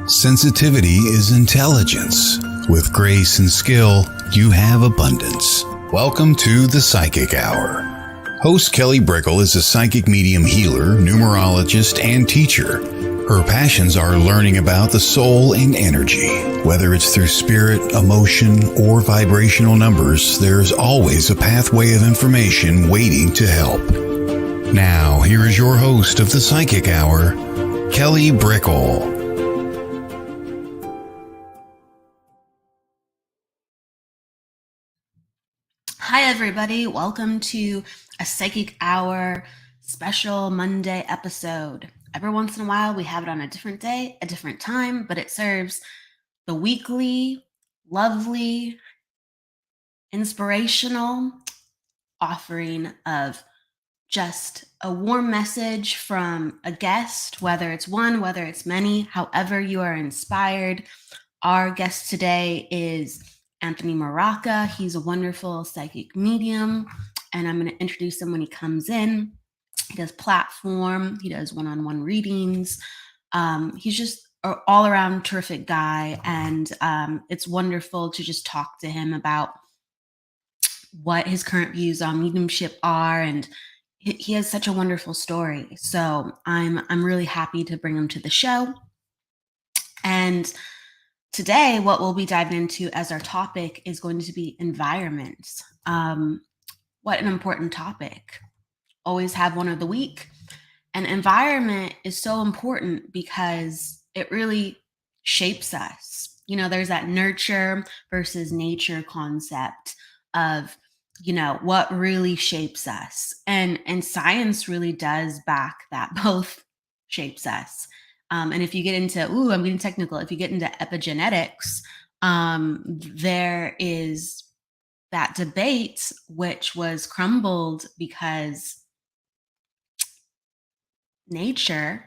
Sensitivity is intelligence. With grace and skill, you have abundance. Welcome to the Psychic Hour. Host Kelly Brickel is a psychic medium healer, numerologist, and teacher. Her passions are learning about the soul and energy. Whether it's through spirit, emotion, or vibrational numbers, there's always a pathway of information waiting to help. Now, here is your host of the Psychic Hour, Kelly Brickel. Hi, everybody. Welcome to a Psychic Hour special Monday episode. Every once in a while, we have it on a different day, a different time, but it serves the weekly, lovely, inspirational offering of just a warm message from a guest, whether it's one, whether it's many, however you are inspired. Our guest today is Anthony Mrocka. He's a wonderful psychic medium, and I'm going to introduce him when he comes in. He does platform, he does one-on-one readings. He's just an all-around terrific guy, and it's wonderful to just talk to him about what his current views on mediumship are, and he has such a wonderful story. So I'm really happy to bring him to the show. And today, what we'll be diving into as our topic is going to be environments. What an important topic. Always have one of the week. And environment is so important because it really shapes us. You know, there's that nurture versus nature concept of, you know, what really shapes us. And science really does back that both shapes us. And if you get into, I'm getting technical. If you get into epigenetics, there is that debate which was crumbled because nature,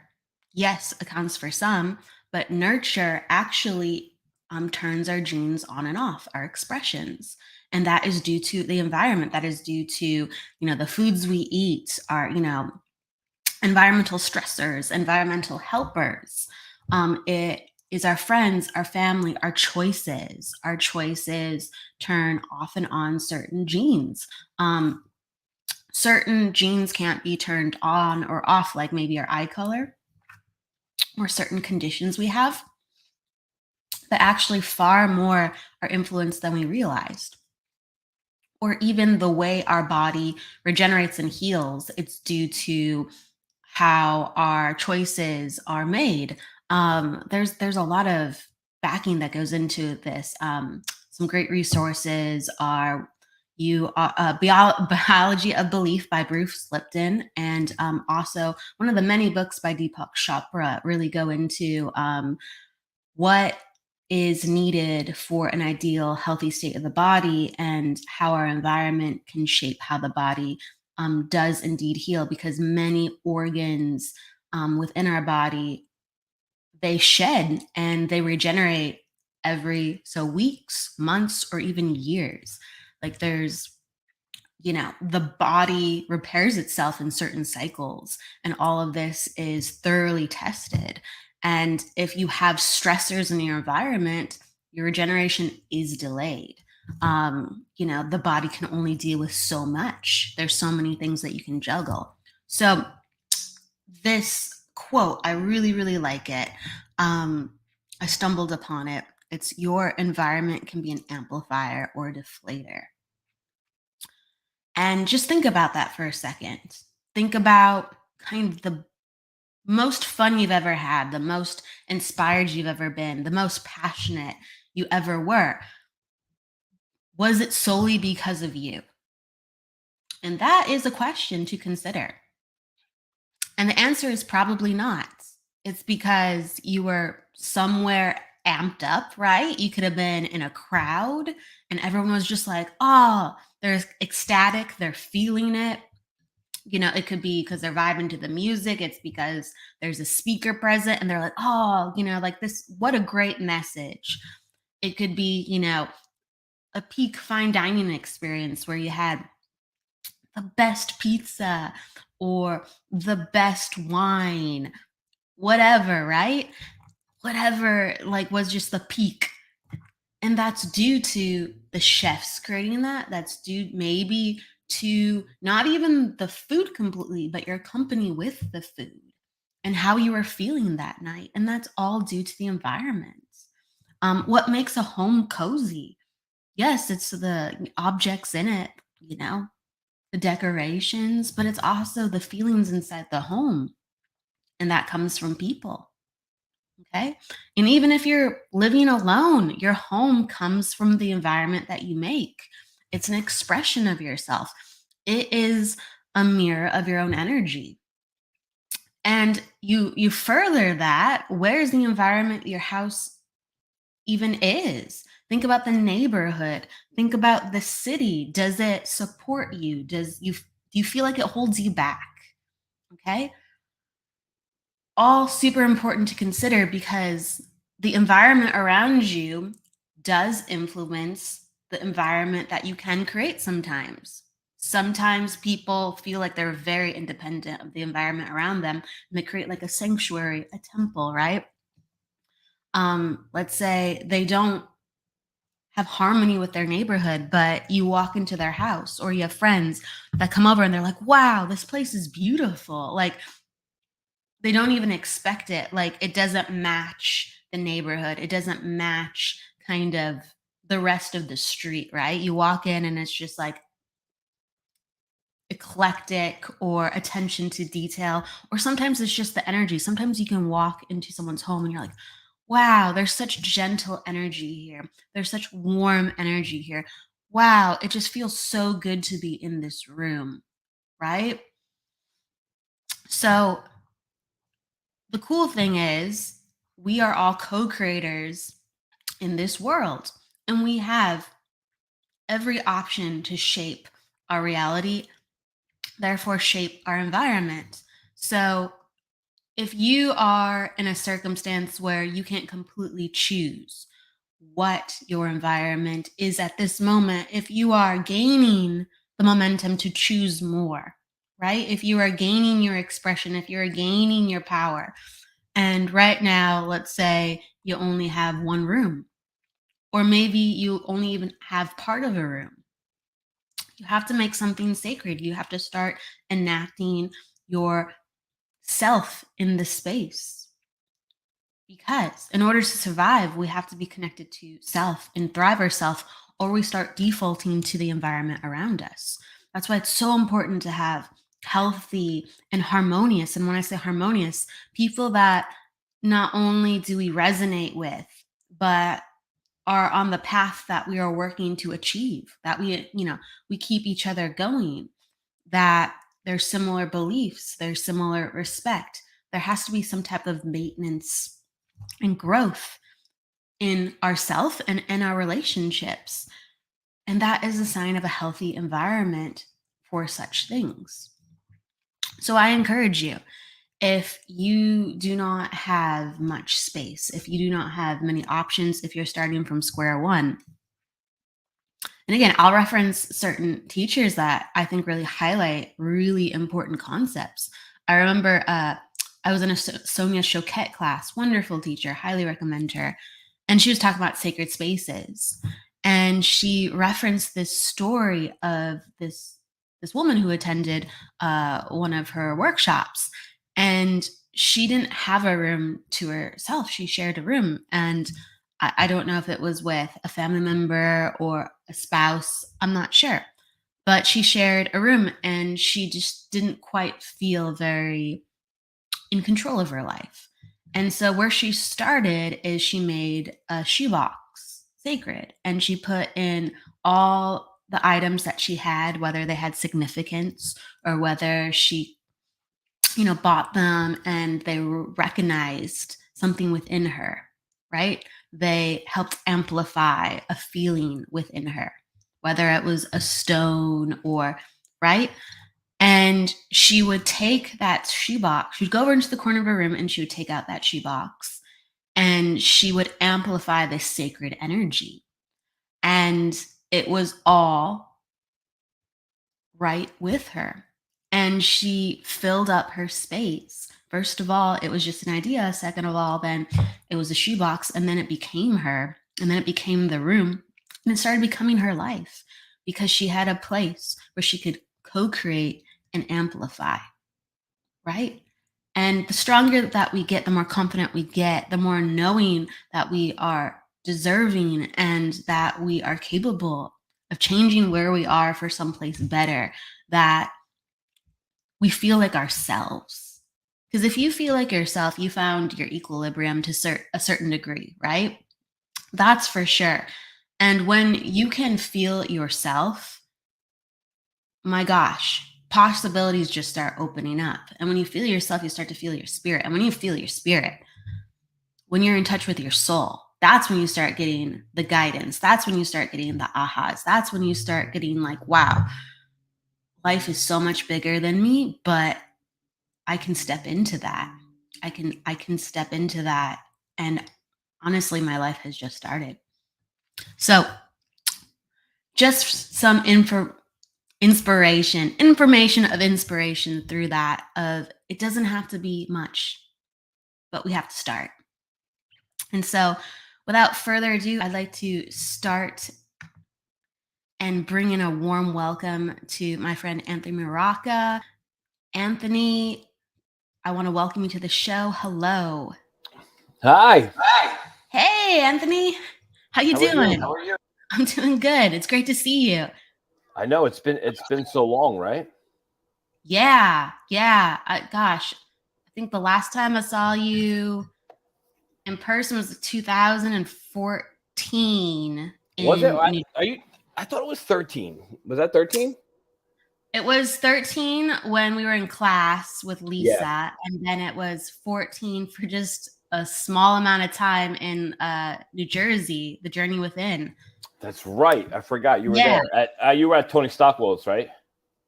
yes, accounts for some, but nurture actually turns our genes on and off, our expressions. And that is due to the environment. That is due to, you know, the foods we eat, our, you know, environmental stressors, environmental helpers. It is our friends, our family, our choices. Our choices turn off and on certain genes. Certain genes can't be turned on or off, like maybe our eye color or certain conditions we have, but actually far more are influenced than we realized. Or even the way our body regenerates and heals, it's due to how our choices are made. There's a lot of backing that goes into this. Some great resources are Biology of Belief by Bruce Lipton, and also one of the many books by Deepak Chopra really go into what is needed for an ideal healthy state of the body and how our environment can shape how the body does indeed heal, because many organs within our body, they shed and they regenerate every weeks, months, or even years. Like there's, you know, the body repairs itself in certain cycles, and all of this is thoroughly tested. And if you have stressors in your environment, your regeneration is delayed. You know, the body can only deal with so much. There's so many things that you can juggle. So this quote, I really, really like it. I stumbled upon it. It's your environment can be an amplifier or a deflator. And just think about that for a second. Think about kind of the most fun you've ever had, the most inspired you've ever been, the most passionate you ever were. Was it solely because of you? And that is a question to consider. And the answer is probably not. It's because you were somewhere amped up, right? You could have been in a crowd and everyone was just like, oh, they're ecstatic, they're feeling it. You know, it could be because they're vibing to the music. It's because there's a speaker present and they're like, oh, you know, like this, what a great message. It could be, you know, a peak fine dining experience where you had the best pizza or the best wine, whatever, right? whatever like was just the peak. And that's due to the chefs creating that. That's due maybe to not even the food completely, but your company with the food and how you were feeling that night. And that's all due to the environment. What makes a home cozy? Yes, it's the objects in it, the decorations, but it's also the feelings inside the home. And that comes from people. Okay. And even if you're living alone, your home comes from the environment that you make. It's an expression of yourself. It is a mirror of your own energy. And you further that, where's the environment your house even is? Think about the neighborhood. Think about the city. Does it support you? Do you feel like it holds you back? Okay? All super important to consider because the environment around you does influence the environment that you can create sometimes. Sometimes people feel like they're very independent of the environment around them and they create like a sanctuary, a temple, right? Let's say they don't have harmony with their neighborhood, but you walk into their house or you have friends that come over and they're like, wow, this place is beautiful. Like they don't even expect it. Like it doesn't match the neighborhood. It doesn't match kind of the rest of the street, right? You walk in and it's just like eclectic or attention to detail, or sometimes it's just the energy. Sometimes you can walk into someone's home and you're like, wow, there's such gentle energy here. There's such warm energy here. Wow, it just feels so good to be in this room, right? So the cool thing is, we are all co creators in this world, and we have every option to shape our reality, therefore, shape our environment. So, if you are in a circumstance where you can't completely choose what your environment is at this moment, if you are gaining the momentum to choose more, right? If you are gaining your expression, if you're gaining your power, and right now, let's say you only have one room, or maybe you only even have part of a room. You have to make something sacred. You have to start enacting your self in the space. Because in order to survive, we have to be connected to self and thrive ourself, or we start defaulting to the environment around us. That's why it's so important to have healthy and harmonious. And when I say harmonious, people that not only do we resonate with, but are on the path that we are working to achieve, that we keep each other going, that there's similar beliefs, there's similar respect. There has to be some type of maintenance and growth in ourself and in our relationships. And that is a sign of a healthy environment for such things. So I encourage you, if you do not have much space, if you do not have many options, if you're starting from square one, and again, I'll reference certain teachers that I think really highlight really important concepts. I remember I was in a Sonia Choquette class, wonderful teacher, highly recommend her. And she was talking about sacred spaces. And she referenced this story of this woman who attended one of her workshops. And she didn't have a room to herself. She shared a room. And I don't know if it was with a family member or a spouse. I'm not sure. But she shared a room and she just didn't quite feel very in control of her life. And so where she started is she made a shoebox sacred and she put in all the items that she had, whether they had significance or whether she, bought them and they recognized something within her, right? They helped amplify a feeling within her, whether it was a stone or, right? And she would take that shoebox, she'd go over into the corner of her room and she would take out that shoebox and she would amplify this sacred energy. And it was all right with her. And she filled up her space First of all, it was just an idea. Second of all, then it was a shoebox, and then it became her, and then it became the room, and it started becoming her life because she had a place where she could co-create and amplify, right? And the stronger that we get, the more confident we get, the more knowing that we are deserving and that we are capable of changing where we are for someplace better, that we feel like ourselves. Because if you feel like yourself, you found your equilibrium to a certain degree, right? That's for sure. And when you can feel yourself, my gosh, possibilities just start opening up. And when you feel yourself, you start to feel your spirit. And when you feel your spirit, when you're in touch with your soul, that's when you start getting the guidance. That's when you start getting the ahas. That's when you start getting like, wow, life is so much bigger than me, but I can step into that. I can step into that. And honestly, my life has just started. So just some information of inspiration through that of it doesn't have to be much, but we have to start. And so without further ado, I'd like to start and bring in a warm welcome to my friend Anthony Mrocka. Anthony, I want to welcome you to the show. Hello. Hi. Hey, Anthony. How you doing? How are you? I'm doing good. It's great to see you. I know it's been so long, right? Yeah. Gosh, I think the last time I saw you in person was 2014 Was it? in New. Are you? I thought it was 13. Was that 13? It was 13 when we were in class with Lisa, Yeah. and then it was 14 for just a small amount of time in New Jersey, The Journey Within. That's right. I forgot you were Yeah. there. You were at Tony Stockwell's, right?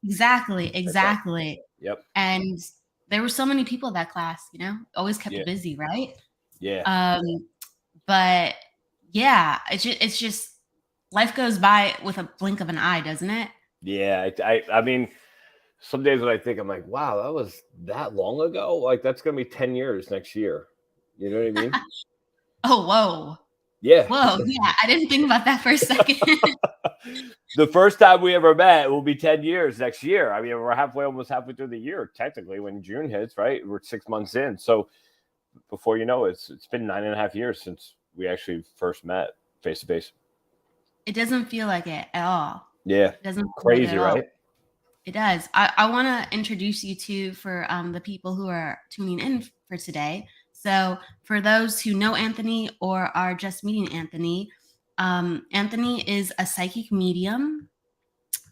Exactly. Yep. And there were so many people at that class, always kept Yeah. busy, right? Yeah. But yeah, it's just life goes by with a blink of an eye, doesn't it? Yeah. I mean, some days when I think, I'm like, wow, that was that long ago. Like that's gonna be 10 years next year. You know what I mean? Oh, whoa. Yeah. Whoa. Yeah, I didn't think about that for a second. The first time we ever met will be 10 years next year. I mean, we're almost halfway through the year, technically, when June hits, right? We're 6 months in. So before you know it, it's been 9.5 years since we actually first met face to face. It doesn't feel like it at all. Yeah. It doesn't feel Crazy, like it at all. right? It does. I want to introduce you to for the people who are tuning in for today. So for those who know Anthony or are just meeting Anthony, Anthony is a psychic medium.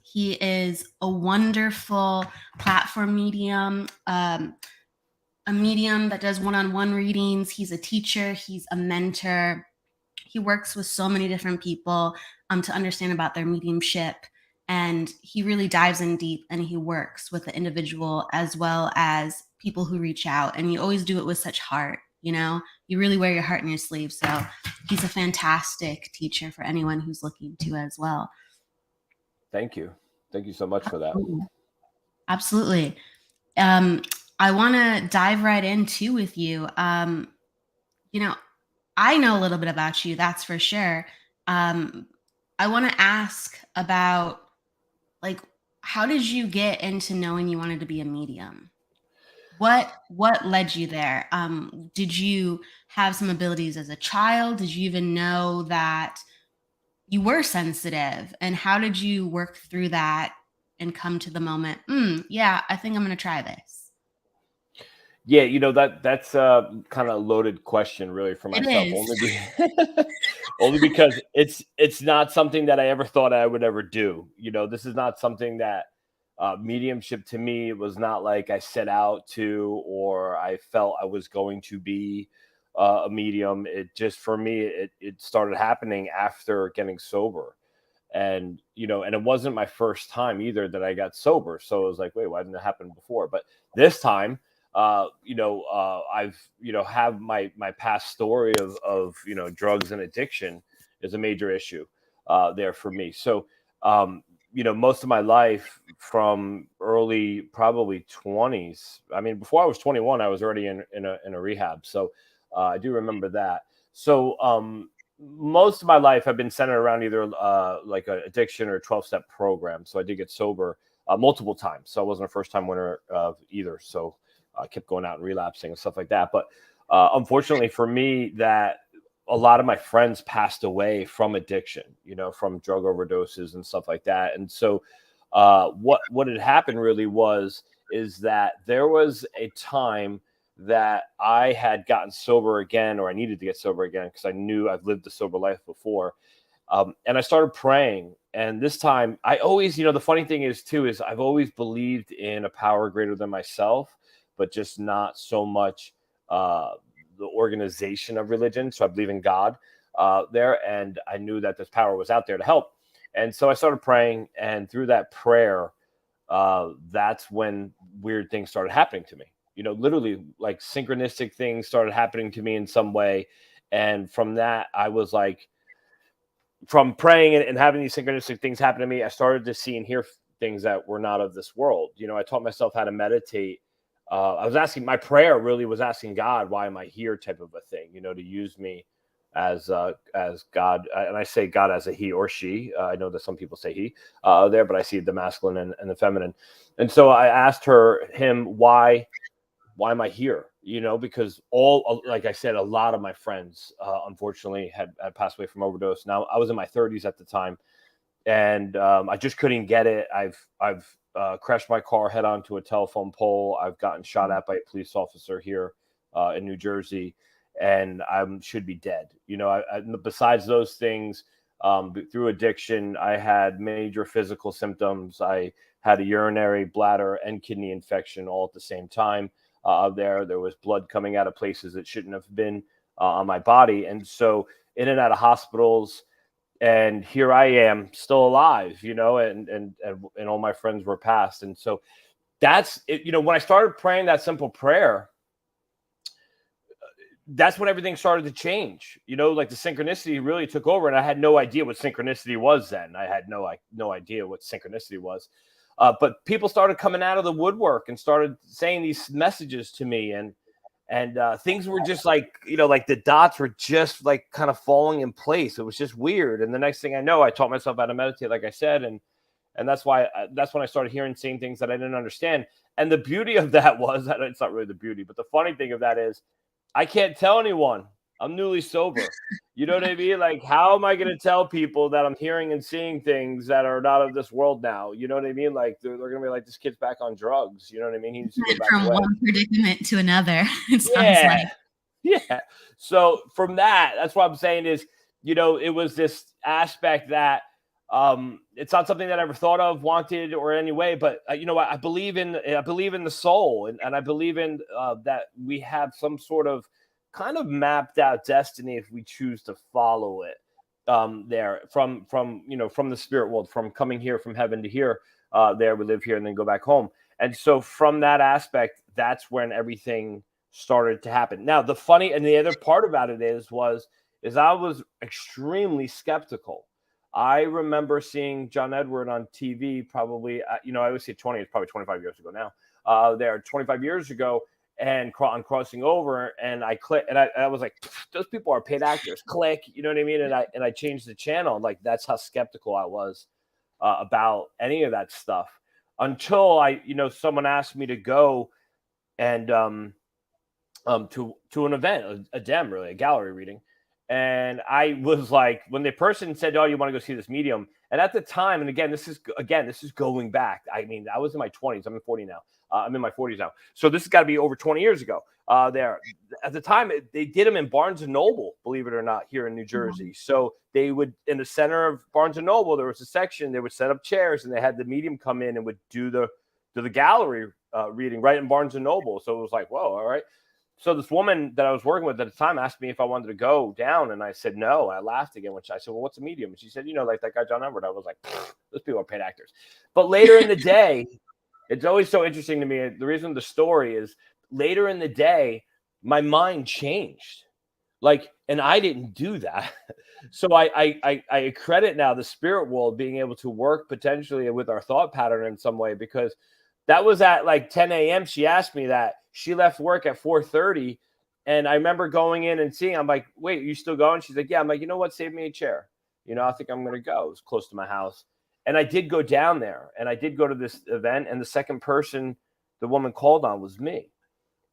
He is a wonderful platform medium, a medium that does one-on-one readings. He's a teacher. He's a mentor. He works with so many different people to understand about their mediumship. And he really dives in deep and he works with the individual as well as people who reach out. And you always do it with such heart, you really wear your heart in your sleeve. So he's a fantastic teacher for anyone who's looking to as well. Thank you. Thank you so much for that. Absolutely. I want to dive right into with you. I know a little bit about you, that's for sure. I want to ask about, like, how did you get into knowing you wanted to be a medium? What led you there? Did you have some abilities as a child? Did you even know that you were sensitive? And how did you work through that and come to the moment, yeah, I think I'm going to try this? Yeah, that's a kind of loaded question, really, for myself. Only because it's not something that I ever thought I would ever do. This is not something that mediumship to me was not like I set out to, or I felt I was going to be a medium. It just, for me, it started happening after getting sober. And it wasn't my first time either that I got sober. So it was like, wait, why didn't it happen before? But this time, I've have my past story of drugs and addiction is a major issue there for me. So most of my life from early, probably 20s. I mean, before I was 21, I was already in a rehab. So I do remember that. So most of my life I've been centered around either like an addiction or a 12-step program. So I did get sober multiple times. So I wasn't a first-time winner of either. So I kept going out and relapsing and stuff like that. But unfortunately for me, that a lot of my friends passed away from addiction, from drug overdoses and stuff like that. And so what had happened really is that there was a time that I had gotten sober again, or I needed to get sober again because I knew I've lived a sober life before. And I started praying. And this time I always, the funny thing is I've always believed in a power greater than myself, but just not so much the organization of religion. So I believe in God there. And I knew that this power was out there to help. And so I started praying. And through that prayer, that's when weird things started happening to me. Literally like synchronistic things started happening to me in some way. And from that, I was like, from praying and having these synchronistic things happen to me, I started to see and hear things that were not of this world. I taught myself how to meditate. My prayer really was asking God, why am I here type of a thing, to use me as God. And I say God as a he or she. I know that some people say he there, but I see the masculine and the feminine. And so I asked him, why am I here? Because like I said, a lot of my friends, unfortunately had passed away from overdose. Now I was in my 30s at the time, and I just couldn't get it. I've crashed my car head onto a telephone pole. I've gotten shot at by a police officer here in New Jersey, and I should be dead. Besides those things, through addiction, I had major physical symptoms. I had a urinary, bladder, and kidney infection all at the same time. There was blood coming out of places that shouldn't have been on my body. And so in and out of hospitals, and here I am still alive, and all my friends were passed. And so that's it. When I started praying that simple prayer, that's when everything started to change, like the synchronicity really took over. And I had no idea what synchronicity was then. I had no idea what synchronicity was. But people started coming out of the woodwork and started saying these messages to me, and things were just like, like the dots were just like kind of falling in place. It was just weird. And the next thing I know, I taught myself how to meditate, like I said, and that's when I started seeing things that I didn't understand. And the beauty of that was, it's not really the beauty, but the funny thing of that is, I can't tell anyone. I'm newly sober. You know what I mean? Like, how am I going to tell people that I'm hearing and seeing things that are not of this world now? You know what I mean? Like, they're going to be like, this kid's back on drugs. You know what I mean? He needs to go back from away. one predicament to another. It sounds like. Yeah. So from that's what I'm saying is, it was this aspect that it's not something that I ever thought of, wanted, or any way. But I believe in the soul, and I believe in that we have some sort of kind of mapped out destiny if we choose to follow it. There from the spirit world, from coming here from heaven to here. There we live here and then go back home. And so from that aspect, that's when everything started to happen. Now the funny and the other part about it is I was extremely skeptical. I remember seeing John Edward on TV probably, I always say 20, it's probably 25 years ago now. 25 years ago, and I'm crossing over, and I click, and I was like, those people are paid actors. Click, you know what I mean? And I changed the channel. Like, that's how skeptical I was about any of that stuff until someone asked me to go and to an event, a DEM, really, a gallery reading. And I was like, when the person said, "Oh, you want to go see this medium?" And at the time, and again, this is going back. I mean, I was in my 20s. I'm 40 now. I'm in my 40s now. So this has got to be over 20 years ago. There, at the time, they did them in Barnes and Noble, believe it or not, here in New Jersey. So they would, in the center of Barnes and Noble, there was a section. They would set up chairs, and they had the medium come in and would do the gallery reading right in Barnes and Noble. So it was like, whoa, all right. So this woman that I was working with at the time asked me if I wanted to go down, and I said no. I laughed again, which I said, "Well, what's a medium?" And she said, like that guy John Edward. I was like, those people are paid actors. But later in the day, it's always so interesting to me. The reason the story is later in the day, my mind changed. Like, and I didn't do that. So I credit now the spirit world being able to work potentially with our thought pattern in some way, because that was at like 10 a.m. She asked me that. She left work at 4:30. And I remember going in and seeing, I'm like, wait, are you still going? She's like, yeah. I'm like, you know what? Save me a chair. I think I'm going to go. It was close to my house. And I did go down there, and I did go to this event. And the second person the woman called on was me.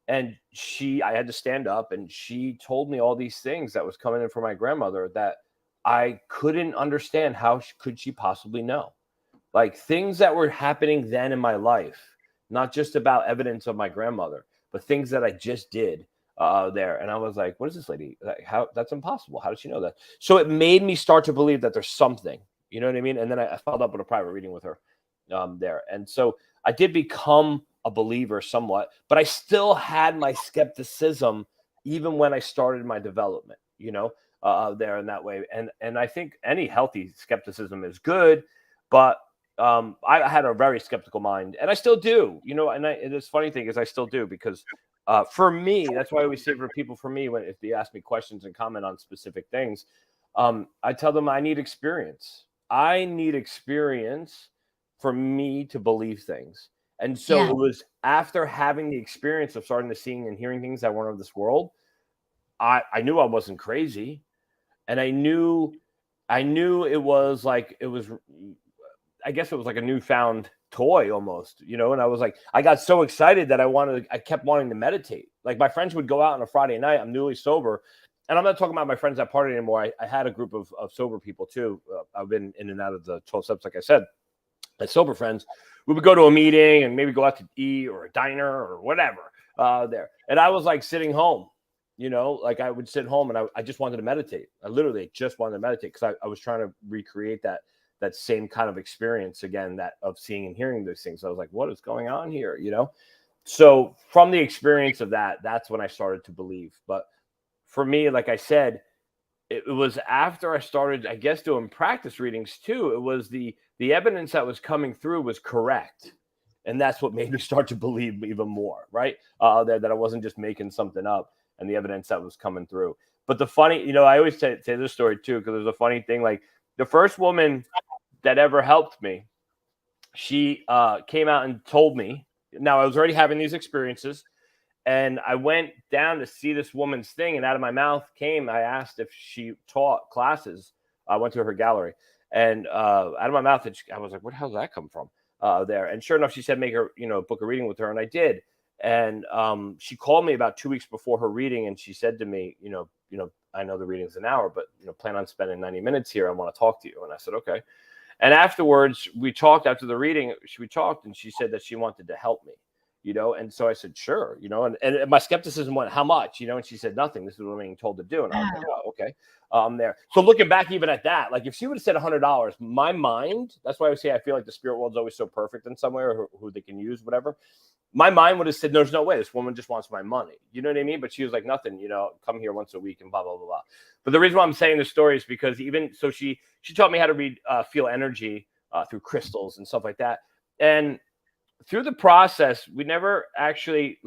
And I had to stand up, and she told me all these things that was coming in from my grandmother that I couldn't understand. How could she possibly know? Like, things that were happening then in my life, not just about evidence of my grandmother, but things that I just did there. And I was like, what is this lady? Like, how? That's impossible. How did she know that? So it made me start to believe that there's something, you know what I mean? And then I followed up with a private reading with her there. And so I did become a believer somewhat, but I still had my skepticism even when I started my development, there in that way. And I think any healthy skepticism is good, but I had a very skeptical mind, and I still do, and this funny thing is I still do, because for me, that's why I always say for people, for me, if they ask me questions and comment on specific things, I tell them I need experience. I need experience for me to believe things. And so it was after having the experience of starting to seeing and hearing things that weren't of this world, I knew I wasn't crazy. And I knew it was like, I guess it was like a newfound toy almost, and I was like, I got so excited that I kept wanting to meditate. Like, my friends would go out on a Friday night. I'm newly sober. And I'm not talking about my friends that party anymore. I had a group of sober people too. I've been in and out of the 12 steps, like I said. My sober friends, we would go to a meeting and maybe go out to eat or a diner or whatever there. And I was like sitting home, like I would sit home and I just wanted to meditate. I literally just wanted to meditate, because I was trying to recreate that same kind of experience again, that of seeing and hearing those things. I was like, what is going on here? So from the experience of that's when I started to believe. But for me, like I said, it was after I started, I guess, doing practice readings too. It was the evidence that was coming through was correct. And that's what made me start to believe even more, right? That I wasn't just making something up, and the evidence that was coming through. But the funny, I always say this story too, because there's a funny thing. Like, the first woman that ever helped me, she came out and told me. Now, I was already having these experiences, and I went down to see this woman's thing, and out of my mouth came, I asked if she taught classes. I went to her gallery, and out of my mouth, I was like, where the hell did that come from there? And sure enough, she said, make her, book a reading with her. And I did. And she called me about 2 weeks before her reading, and she said to me, I know the reading's an hour, but plan on spending 90 minutes here. I want to talk to you. And I said, okay. And afterwards, we talked after the reading. We talked, and she said that she wanted to help me, and so I said, sure, and my skepticism went, how much, and she said, nothing. This is what I'm being told to do. And I was like, oh, okay. There. So looking back even at that, like, if she would have said $100, my mind, that's why I would say I feel like the spirit world's always so perfect in some way, or who they can use, whatever. My mind would have said, there's no way. This woman just wants my money. You know what I mean? But she was like, nothing, come here once a week and blah, blah, blah, blah. But the reason why I'm saying this story is because so she taught me how to feel energy through crystals and stuff like that. And through the process, she never actually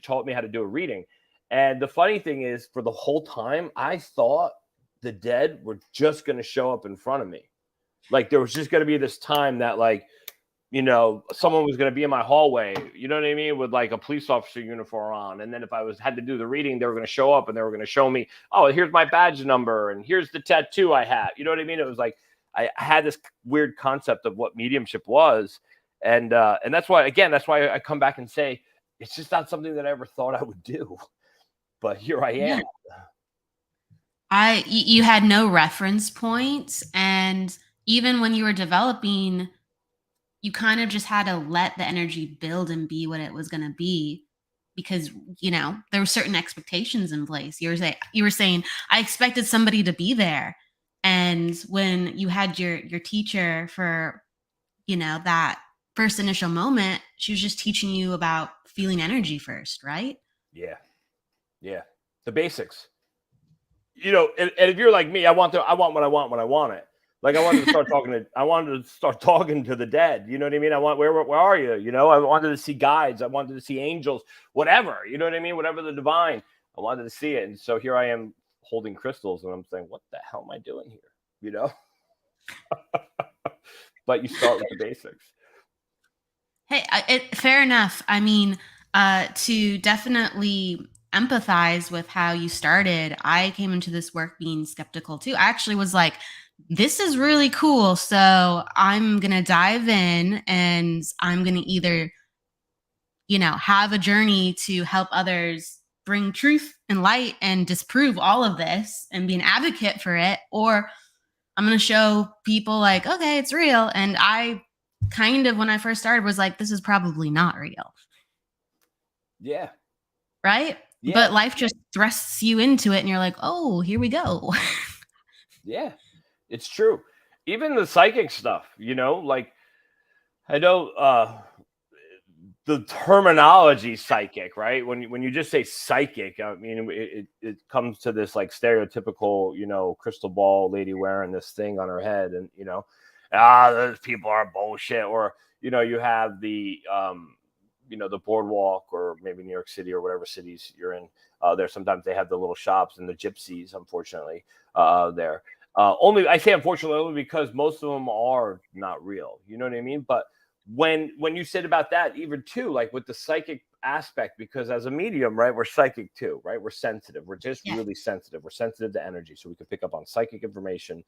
taught me how to do a reading. And the funny thing is, for the whole time, I thought the dead were just going to show up in front of me. Like, there was just going to be this time that, like, someone was going to be in my hallway, you know what I mean, with like a police officer uniform on. And then if I had to do the reading, they were going to show up and they were going to show me, oh, here's my badge number and here's the tattoo I have. You know what I mean? It was like I had this weird concept of what mediumship was. And that's why I come back and say, it's just not something that I ever thought I would do. But here I am. You had no reference points. And even when you were developing, you kind of just had to let the energy build and be what it was going to be, because, there were certain expectations in place. You were saying, I expected somebody to be there. And when you had your teacher for, that first initial moment, she was just teaching you about feeling energy first, right? Yeah. Yeah. The basics, and if you're like me, I want what I want when I want it. Like, I wanted to start talking to the dead. You know what I mean? Where are you? I wanted to see guides. I wanted to see angels, whatever, you know what I mean? Whatever the divine. I wanted to see it. And so here I am holding crystals, and I'm saying, what the hell am I doing here? You know? But you start with the basics. Hey, fair enough. I mean, to definitely empathize with how you started, I came into this work being skeptical too. I actually was like, this is really cool. So I'm going to dive in and I'm going to either, have a journey to help others bring truth and light and disprove all of this and be an advocate for it, or I'm going to show people like, okay, it's real. And I kind of, when I first started, was like, this is probably not real. Yeah. Right? Yeah. But life just thrusts you into it and you're like, oh, here we go. Yeah, it's true. Even the psychic stuff, like I know the terminology psychic, right? When you just say psychic, I mean, it comes to this like stereotypical, crystal ball lady wearing this thing on her head, and those people are bullshit. Or you have the the boardwalk, or maybe New York City or whatever cities you're in. There sometimes they have the little shops and the gypsies, unfortunately, there. Only I say unfortunately only because most of them are not real. You know what I mean? But when you said about that, even too, like with the psychic aspect, because as a medium, right, we're psychic too, right? We're sensitive. We're just really sensitive. We're sensitive to energy, so we can pick up on psychic information.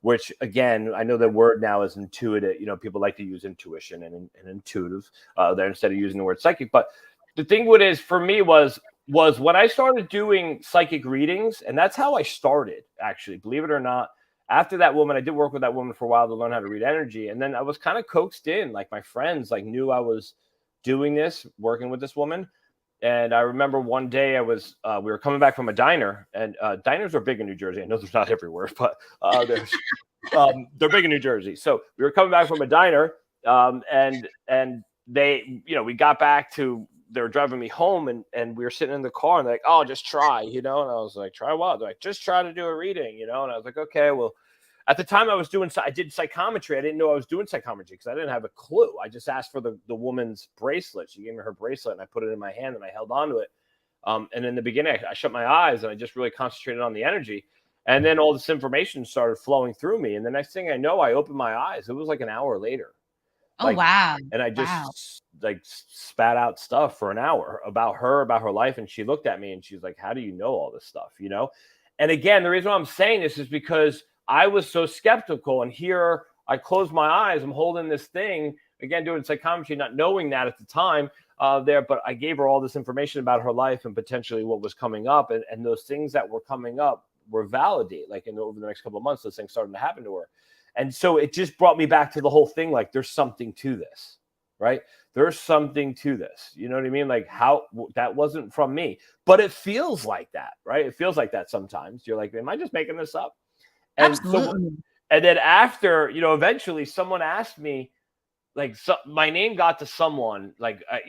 Which again, I know the word now is intuitive. People like to use intuition and intuitive there instead of using the word psychic. But the thing with is for me was when I started doing psychic readings, and that's how I started, actually, believe it or not. After that woman, I did work with that woman for a while to learn how to read energy. And then I was kind of coaxed in, like my friends like knew I was doing this, working with this woman. And I remember one day we were coming back from a diner, and diners are big in New Jersey. I know they're not everywhere, but they're big in New Jersey. So we were coming back from a diner, and they, we got back to, they were driving me home, and we were sitting in the car, and they're like, oh, just try, and I was like, try what? They're like, just try to do a reading, and I was like, okay, well, at the time I did psychometry. I didn't know I was doing psychometry because I didn't have a clue. I just asked for the woman's bracelet. She gave me her bracelet, and I put it in my hand, and I held on to it. And in the beginning, I shut my eyes, and I just really concentrated on the energy. And then all this information started flowing through me. And the next thing I know, I opened my eyes. It was like an hour later. Oh, wow. And I just like spat out stuff for an hour about her life. And she looked at me and she's like, how do you know all this stuff? And again, the reason why I'm saying this is because I was so skeptical. And here I closed my eyes. I'm holding this thing, again, doing psychometry, not knowing that at the time but I gave her all this information about her life and potentially what was coming up. And those things that were coming up were validated. Like over the next couple of months, those things started to happen to her. And so it just brought me back to the whole thing. Like there's something to this, right? There's something to this. You know what I mean? Like how that wasn't from me, but it feels like that, right? It feels like that sometimes. You're like, am I just making this up? And absolutely. And then after, eventually someone asked me, like, so my name got to someone, like, a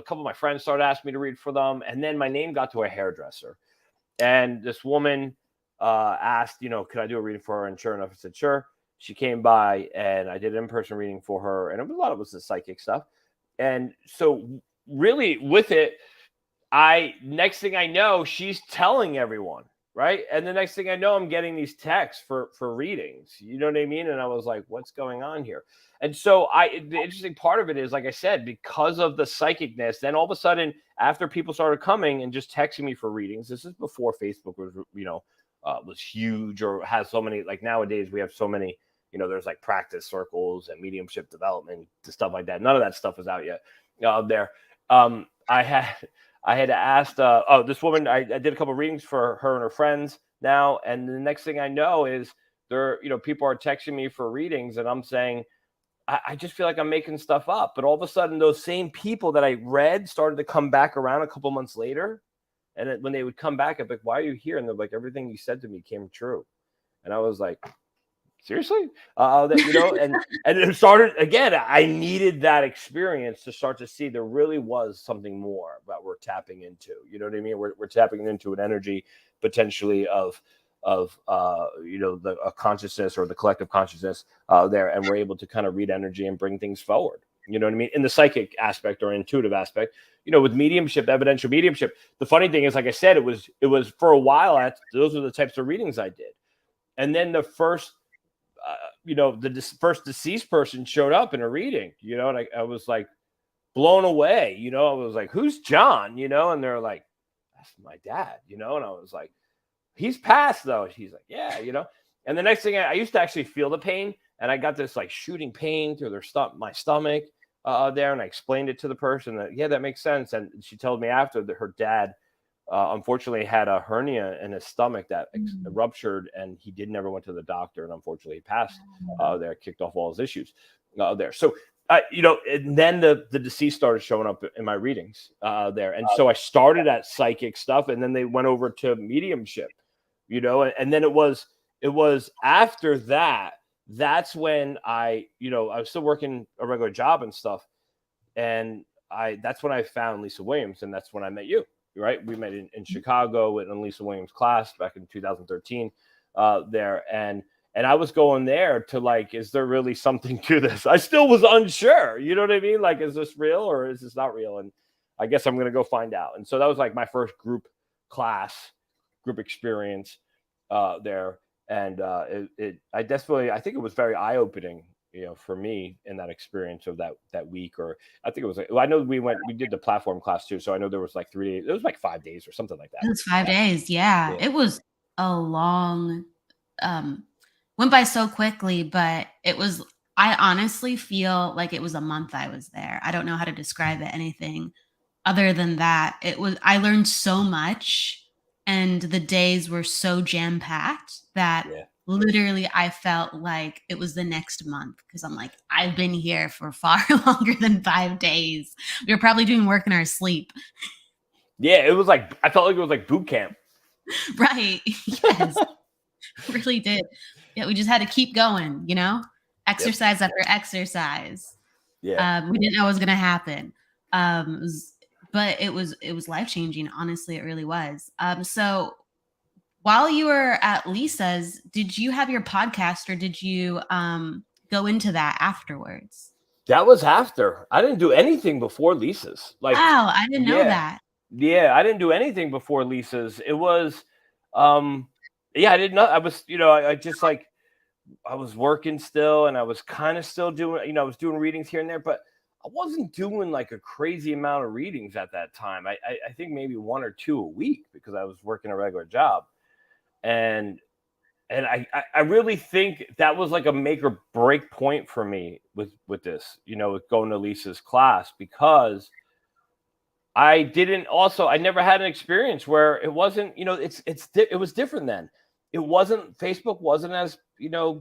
couple of my friends started asking me to read for them. And then my name got to a hairdresser. And this woman asked, could I do a reading for her? And sure enough, I said, sure. She came by and I did an in-person reading for her. And a lot of it was the psychic stuff. And so really with it, next thing I know, she's telling everyone, right? And the next thing I know, I'm getting these texts for readings. You know what I mean? And I was like, what's going on here? And so the interesting part of it is, like I said, because of the psychicness, then all of a sudden, after people started coming and just texting me for readings, this is before Facebook was, was huge or has so many, like nowadays we have so many, there's like practice circles and mediumship development, stuff like that. None of that stuff is out yet there. I had asked, this woman, I did a couple of readings for her and her friends now. And the next thing I know is people are texting me for readings and I'm saying, I just feel like I'm making stuff up. But all of a sudden, those same people that I read started to come back around a couple months later. And when they would come back, I'd be like, why are you here? And they're like, everything you said to me came true. And I was like, seriously? And it started, again, I needed that experience to start to see there really was something more that we're tapping into. You know what I mean? We're tapping into an energy potentially of a consciousness or the collective consciousness there, and we're able to kind of read energy and bring things forward. You know what I mean? In the psychic aspect or intuitive aspect, you know, with mediumship, evidential mediumship. The funny thing is, like I said, it was for a while. Those are the types of readings I did. And then the first, first deceased person showed up in a reading, you know, and I was like blown away, you know. I was like, who's John, you know? And they're like, that's my dad, you know? And I was like, he's passed though. He's like, yeah, you know. And the next thing I used to actually feel the pain, and I got this like shooting pain through my stomach there. And I explained it to the person that, yeah, that makes sense. And she told me after that her dad, unfortunately had a hernia in his stomach that ruptured, and he never went to the doctor, and unfortunately he passed there, kicked off all his issues there. So, and then the deceased started showing up in my readings there. And so I started at psychic stuff, and then they went over to mediumship, you know, and then it was after that, that's when I was still working a regular job and stuff. And that's when I found Lisa Williams, and that's when I met you. Right, we met in Chicago in Lisa Williams' class back in 2013 there, and I was going there to like, is there really something to this? I still was unsure, you know what I mean? Like, is this real or is this not real? And I guess I'm gonna go find out. And so that was like my first group experience there, and I think it was very eye-opening, you know, for me in that experience of that week. Or I think it was like, I know we did the platform class too. So I know there was like 3 days, it was like 5 days or something like that. It was 5 days. Yeah. It was a long, went by so quickly, but I honestly feel like it was a month I was there. I don't know how to describe it, anything other than that. I learned so much, and the days were so jam-packed that literally I felt like it was the next month, because I'm like, I've been here for far longer than 5 days. We were probably doing work in our sleep. Yeah, it was like, I felt like it was like boot camp. Right. Yes. Really did. Yeah, we just had to keep going, you know, exercise after exercise. Yeah. We didn't know what was going to happen. But it was life-changing. Honestly, it really was. So while you were at Lisa's, did you have your podcast, or did you go into that afterwards? That was after. I didn't do anything before Lisa's. Like, wow, I didn't know that. Yeah, I didn't do anything before Lisa's. It was, I didn't know. I was, I just like, I was working still, and I was kind of still doing, I was doing readings here and there, but I wasn't doing like a crazy amount of readings at that time. I think maybe 1 or 2 a week, because I was working a regular job. And I really think that was like a make or break point for me with this, with going to Lisa's class, because I never had an experience where it wasn't, it was different then. Facebook wasn't as,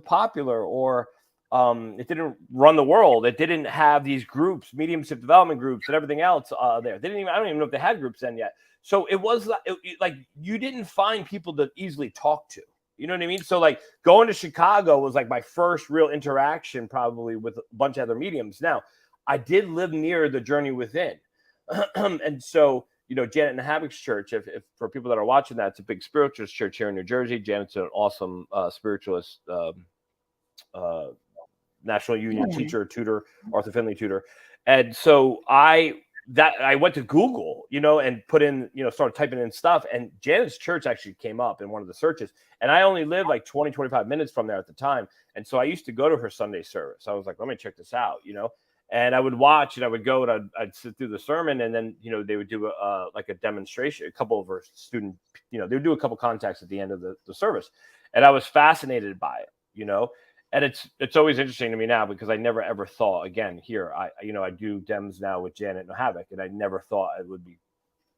popular, or it didn't run the world. It didn't have these groups, mediumship development groups and everything else there. I don't even know if they had groups then yet. So it was like you didn't find people to easily talk to. You know what I mean? So like going to Chicago was like my first real interaction, probably, with a bunch of other mediums. Now, I did live near the Journey Within. And so, Janet and Habbock's church, if for people that are watching that, it's a big spiritualist church here in New Jersey. Janet's an awesome spiritualist, National Union teacher, tutor, Arthur Finley tutor. And so I went to Google, and put in, started typing in stuff, and Janet's church actually came up in one of the searches. And I only lived like 20, 25 minutes from there at the time. And so I used to go to her Sunday service. I was like, let me check this out, and I would watch, and I would go, and I'd sit through the sermon, and then, they would do like a demonstration. A couple of her student, they would do a couple contacts at the end of the service. And I was fascinated by it, and it's always interesting to me now, because I never ever thought, again, here, I do Dems now with Janet and Havoc, and I never thought it would be,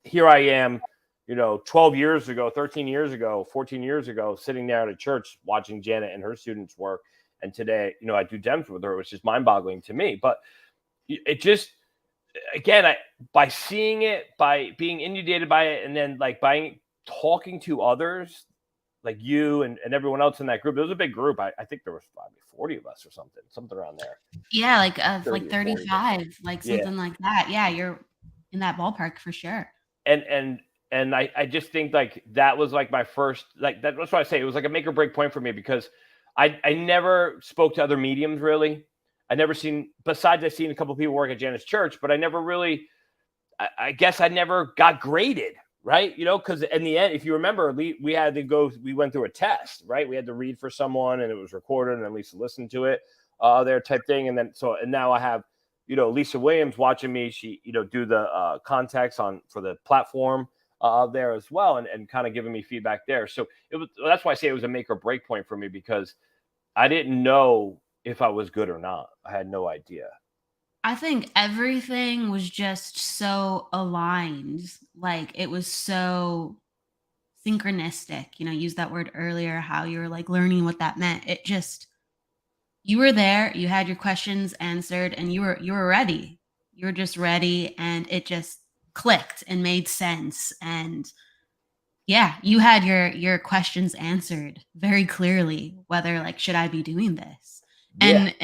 here I am, 12 years ago, 13 years ago, 14 years ago, sitting there at a church watching Janet and her students work. And today, I do Dems with her, which is mind-boggling to me. But it just, again, by seeing it, by being inundated by it, and then like talking to others, like you and everyone else in that group. It was a big group. I think there was probably 40 of us or something around there. Yeah, like 35, like something like that. Yeah, you're in that ballpark for sure. And I just think like that was like my first, like that's why I say it was like a make or break point for me, because I never spoke to other mediums really. I never seen, besides I've seen a couple of people work at Janet's church, but I never really, I guess I never got graded, right? You know, because in the end, if you remember, we had to go, we went through a test, right? We had to read for someone and it was recorded and then Lisa listened to it, their type thing. And then, and now I have, you know, Lisa Williams watching me, she, you know, do the context for the platform there as well, and kind of giving me feedback there. So that's why I say it was a make or break point for me, because I didn't know if I was good or not. I had no idea. I think everything was just so aligned. Like, it was so synchronistic. You know, used that word earlier, how you were like learning what that meant. It just, you were there, you had your questions answered, and you were ready. You were just ready, and it just clicked and made sense. And yeah, you had your questions answered very clearly, whether like, should I be doing this? And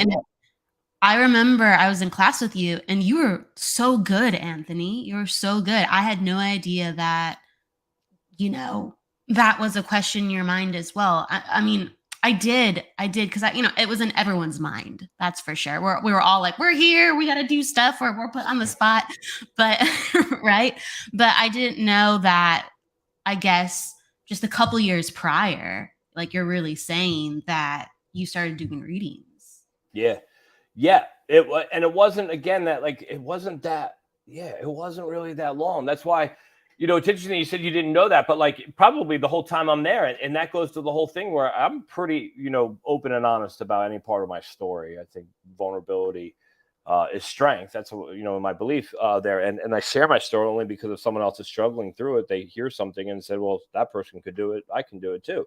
I remember I was in class with you and you were so good, Anthony. You were so good. I had no idea that, you know, that was a question in your mind as well. I mean, I did because you know, it was in everyone's mind. That's for sure. We were all like, we're here, we got to do stuff, or we're put on the spot. But right. But I didn't know that, I guess, just a couple years prior, like you're really saying that you started doing readings. Yeah. Yeah. It wasn't, again, that like, it wasn't really that long. That's why, you know, it's interesting you said you didn't know that, but like probably the whole time I'm there, and that goes to the whole thing where I'm pretty, you know, open and honest about any part of my story. I think vulnerability is strength. That's, you know, my belief there. And I share my story only because if someone else is struggling through it, they hear something and said, well, that person could do it, I can do it too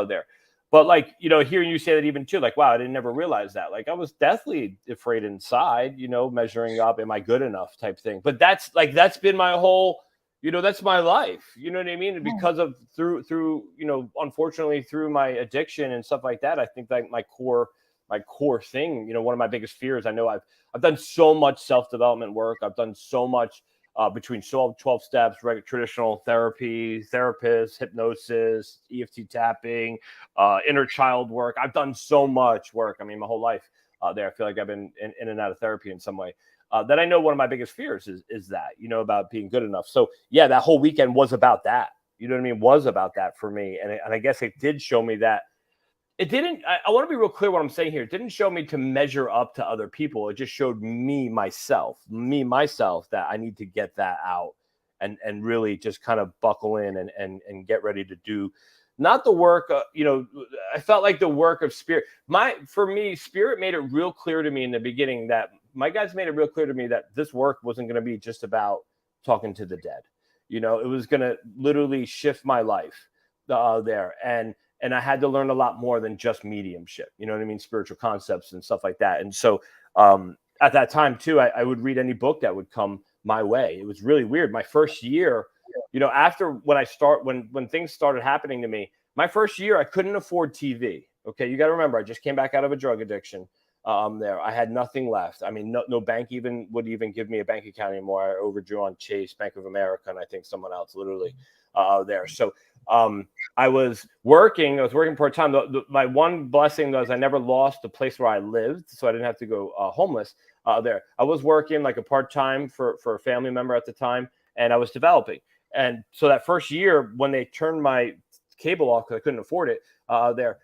there. But like, you know, hearing you say that even too, like, wow, I didn't never realize that. Like, I was deathly afraid inside, you know, measuring up, am I good enough type thing. But that's been my whole, you know, that's my life. You know what I mean? And because of through, you know, unfortunately through my addiction and stuff like that, I think like my core thing, you know, one of my biggest fears, I know I've done so much self-development work. I've done so much between 12 steps, traditional therapy, therapists, hypnosis, EFT tapping, inner child work. I've done so much work. I mean, my whole life there. I feel like I've been in and out of therapy in some way. That I know one of my biggest fears is that, you know, about being good enough. So yeah, that whole weekend was about that. You know what I mean? Was about that for me. And I guess it did show me that. It didn't, I want to be real clear what I'm saying here. It didn't show me to measure up to other people. It just showed me myself that I need to get that out and really just kind of buckle in and get ready to do not the work. You know, I felt like the work of spirit. For me, spirit made it real clear to me in the beginning that my guys made it real clear to me that this work wasn't going to be just about talking to the dead. You know, it was going to literally shift my life there. And I had to learn a lot more than just mediumship, you know what I mean? Spiritual concepts and stuff like that. And so at that time too, I would read any book that would come my way. It was really weird. My first year, you know, after when things started happening to me, my first year, I couldn't afford TV. Okay. You got to remember, I just came back out of a drug addiction there. I had nothing left. I mean, no bank would even give me a bank account anymore. I overdrew on Chase, Bank of America, and I think someone else literally there. So I was working part-time. My one blessing was I never lost the place where I lived, so I didn't have to go homeless there. I was working like a part-time for a family member at the time, and I was developing. And so that first year, when they turned my cable off because I couldn't afford it there,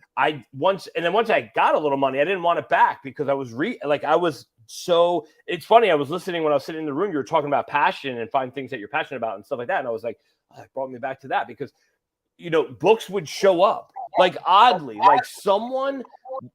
once I got a little money, I didn't want it back because I was so it's funny. I was listening when I was sitting in the room, you were talking about passion and find things that you're passionate about and stuff like that. And I was like, oh, it brought me back to that because, you know, books would show up like oddly, like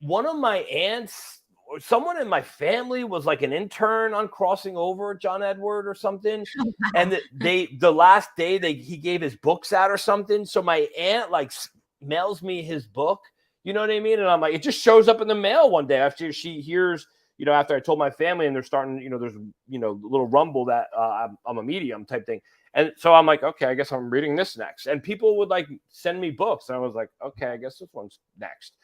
one of my aunts or someone in my family was like an intern on Crossing Over, John Edward or something. And the last day he gave his books out or something. So my aunt like mails me his book, you know what I mean? And I'm like, it just shows up in the mail one day after she hears, you know, after I told my family and they're starting, you know, there's, you know, a little rumble that I'm a medium type thing. And so I'm like, okay, I guess I'm reading this next. And people would like send me books. And I was like, okay, I guess this one's next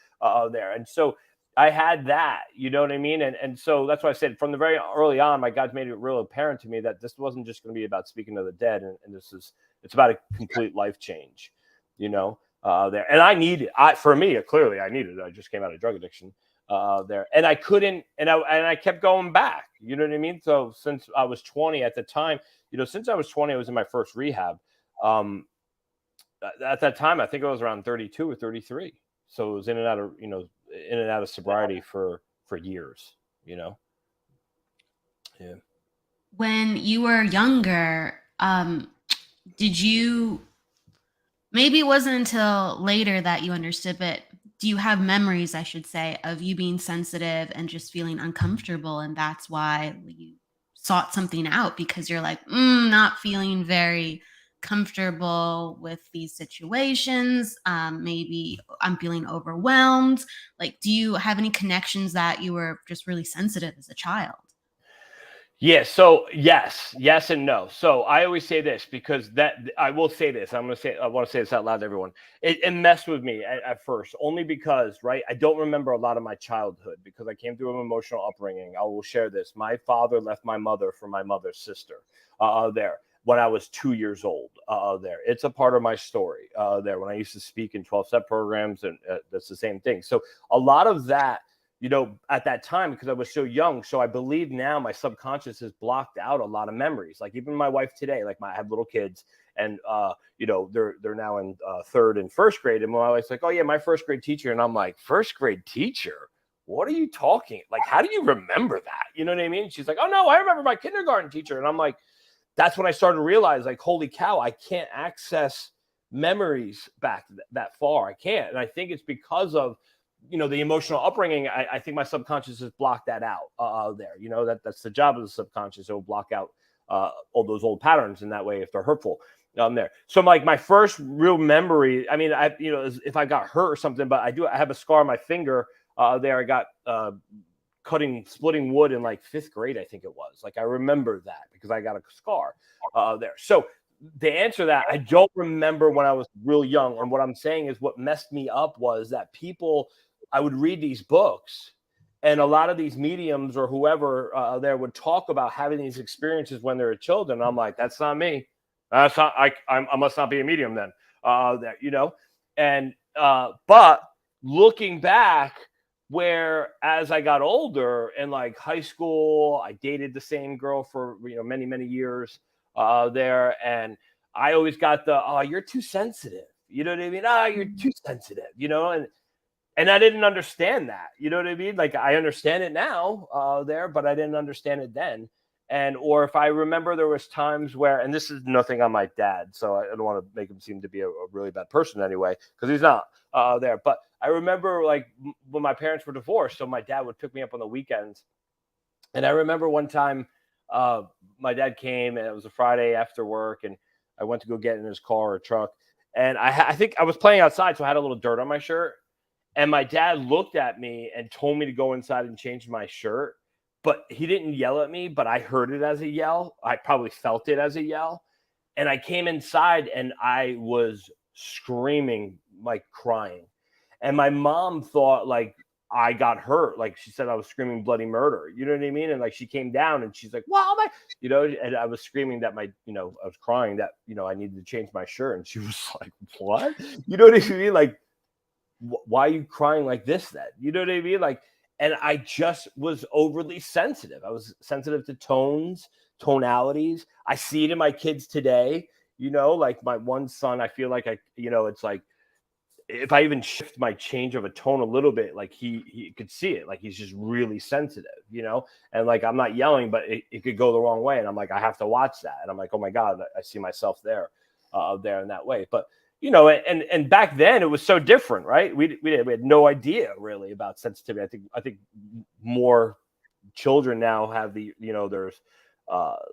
there. And so I had that, you know what I mean? And so that's why I said from the very early on, my God's made it real apparent to me that this wasn't just going to be about speaking to the dead. And it's about a complete life change, you know, there. And I need it. For me, clearly I needed it. I just came out of drug addiction there. And I couldn't, and I kept going back, you know what I mean? So since I was 20 at the time, since I was 20, I was in my first rehab. At that time, I think I was around 32 or 33. So it was in and out of sobriety for years, Yeah. When you were younger, did you, maybe it wasn't until later that you understood, but do you have memories, I should say, of you being sensitive and just feeling uncomfortable, and that's why you sought something out, because you're like, not feeling very comfortable with these situations, maybe I'm feeling overwhelmed? Like, do you have any connections that you were just really sensitive as a child? Yeah. So yes, and no. So I always say this, because I will say this. I want to say this out loud to everyone. It messed with me at first, only because, right, I don't remember a lot of my childhood because I came through an emotional upbringing. I will share this. My father left my mother for my mother's sister there when I was 2 years old there. It's a part of my story there when I used to speak in 12-step programs, and that's the same thing. So a lot of that, at that time, because I was so young. So I believe now my subconscious has blocked out a lot of memories. Like even my wife today, like I have little kids, and they're now in third and first grade. And my wife's like, "Oh yeah, my first grade teacher," and I'm like, "First grade teacher? What are you talking? Like, how do you remember that?" You know what I mean? She's like, "Oh no, I remember my kindergarten teacher," and I'm like, that's when I started to realize, like, holy cow, I can't access memories back that far. I can't, and I think it's because of the emotional upbringing. I think my subconscious has blocked that out there. That's the job of the subconscious. It will block out all those old patterns in that way if they're hurtful there. So like my first real memory, I mean, is if I got hurt or something, but I have a scar on my finger there. I got splitting wood in like 5th grade, I think it was. Like I remember that because I got a scar there. So to answer that, I don't remember when I was real young. And what I'm saying is what messed me up was that I would read these books, and a lot of these mediums or whoever there would talk about having these experiences when they're children. I'm like, that's not me. That's not, I must not be a medium then. And but looking back, where as I got older in like high school, I dated the same girl for many, many years there, and I always got the, "Oh, you're too sensitive." You know what I mean? "Ah, you're too sensitive," and I didn't understand that. You know what I mean? Like I understand it now there, but I didn't understand it then. Or if I remember, there was times where, and this is nothing on my dad, so I don't want to make him seem to be a really bad person anyway, because he's not there. But I remember like when my parents were divorced, so my dad would pick me up on the weekends. And I remember one time my dad came, and it was a Friday after work, and I went to go get in his car or truck. And I think I was playing outside, so I had a little dirt on my shirt. And my dad looked at me and told me to go inside and change my shirt. But he didn't yell at me, but I heard it as a yell. I probably felt it as a yell. And I came inside and I was screaming, like crying. And my mom thought like I got hurt. Like she said I was screaming bloody murder. You know what I mean? And like she came down and she's like, "Wow, and I was screaming that I was crying that, I needed to change my shirt." And she was like, "What?" You know what I mean? Like, why are you crying like this then? You know what I mean? Like, and I just was overly sensitive. I was sensitive to tones, tonalities. I see it in my kids today, like my one son, I feel like it's like if I even shift my change of a tone a little bit, like he could see it, like he's just really sensitive, and like I'm not yelling, but it could go the wrong way. And I'm like, I have to watch that. And I'm like, oh my God, I see myself there in that way. But and back then it was so different, right? We had no idea really about sensitivity. I think more children now have there's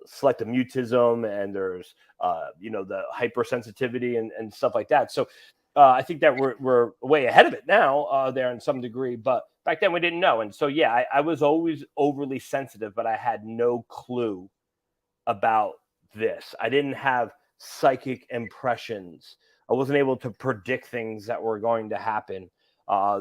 selective mutism, and there's the hypersensitivity and stuff like that. So I think that we're way ahead of it now there in some degree, but back then we didn't know. And so yeah, I was always overly sensitive, but I had no clue about this. I didn't have psychic impressions. I wasn't able to predict things that were going to happen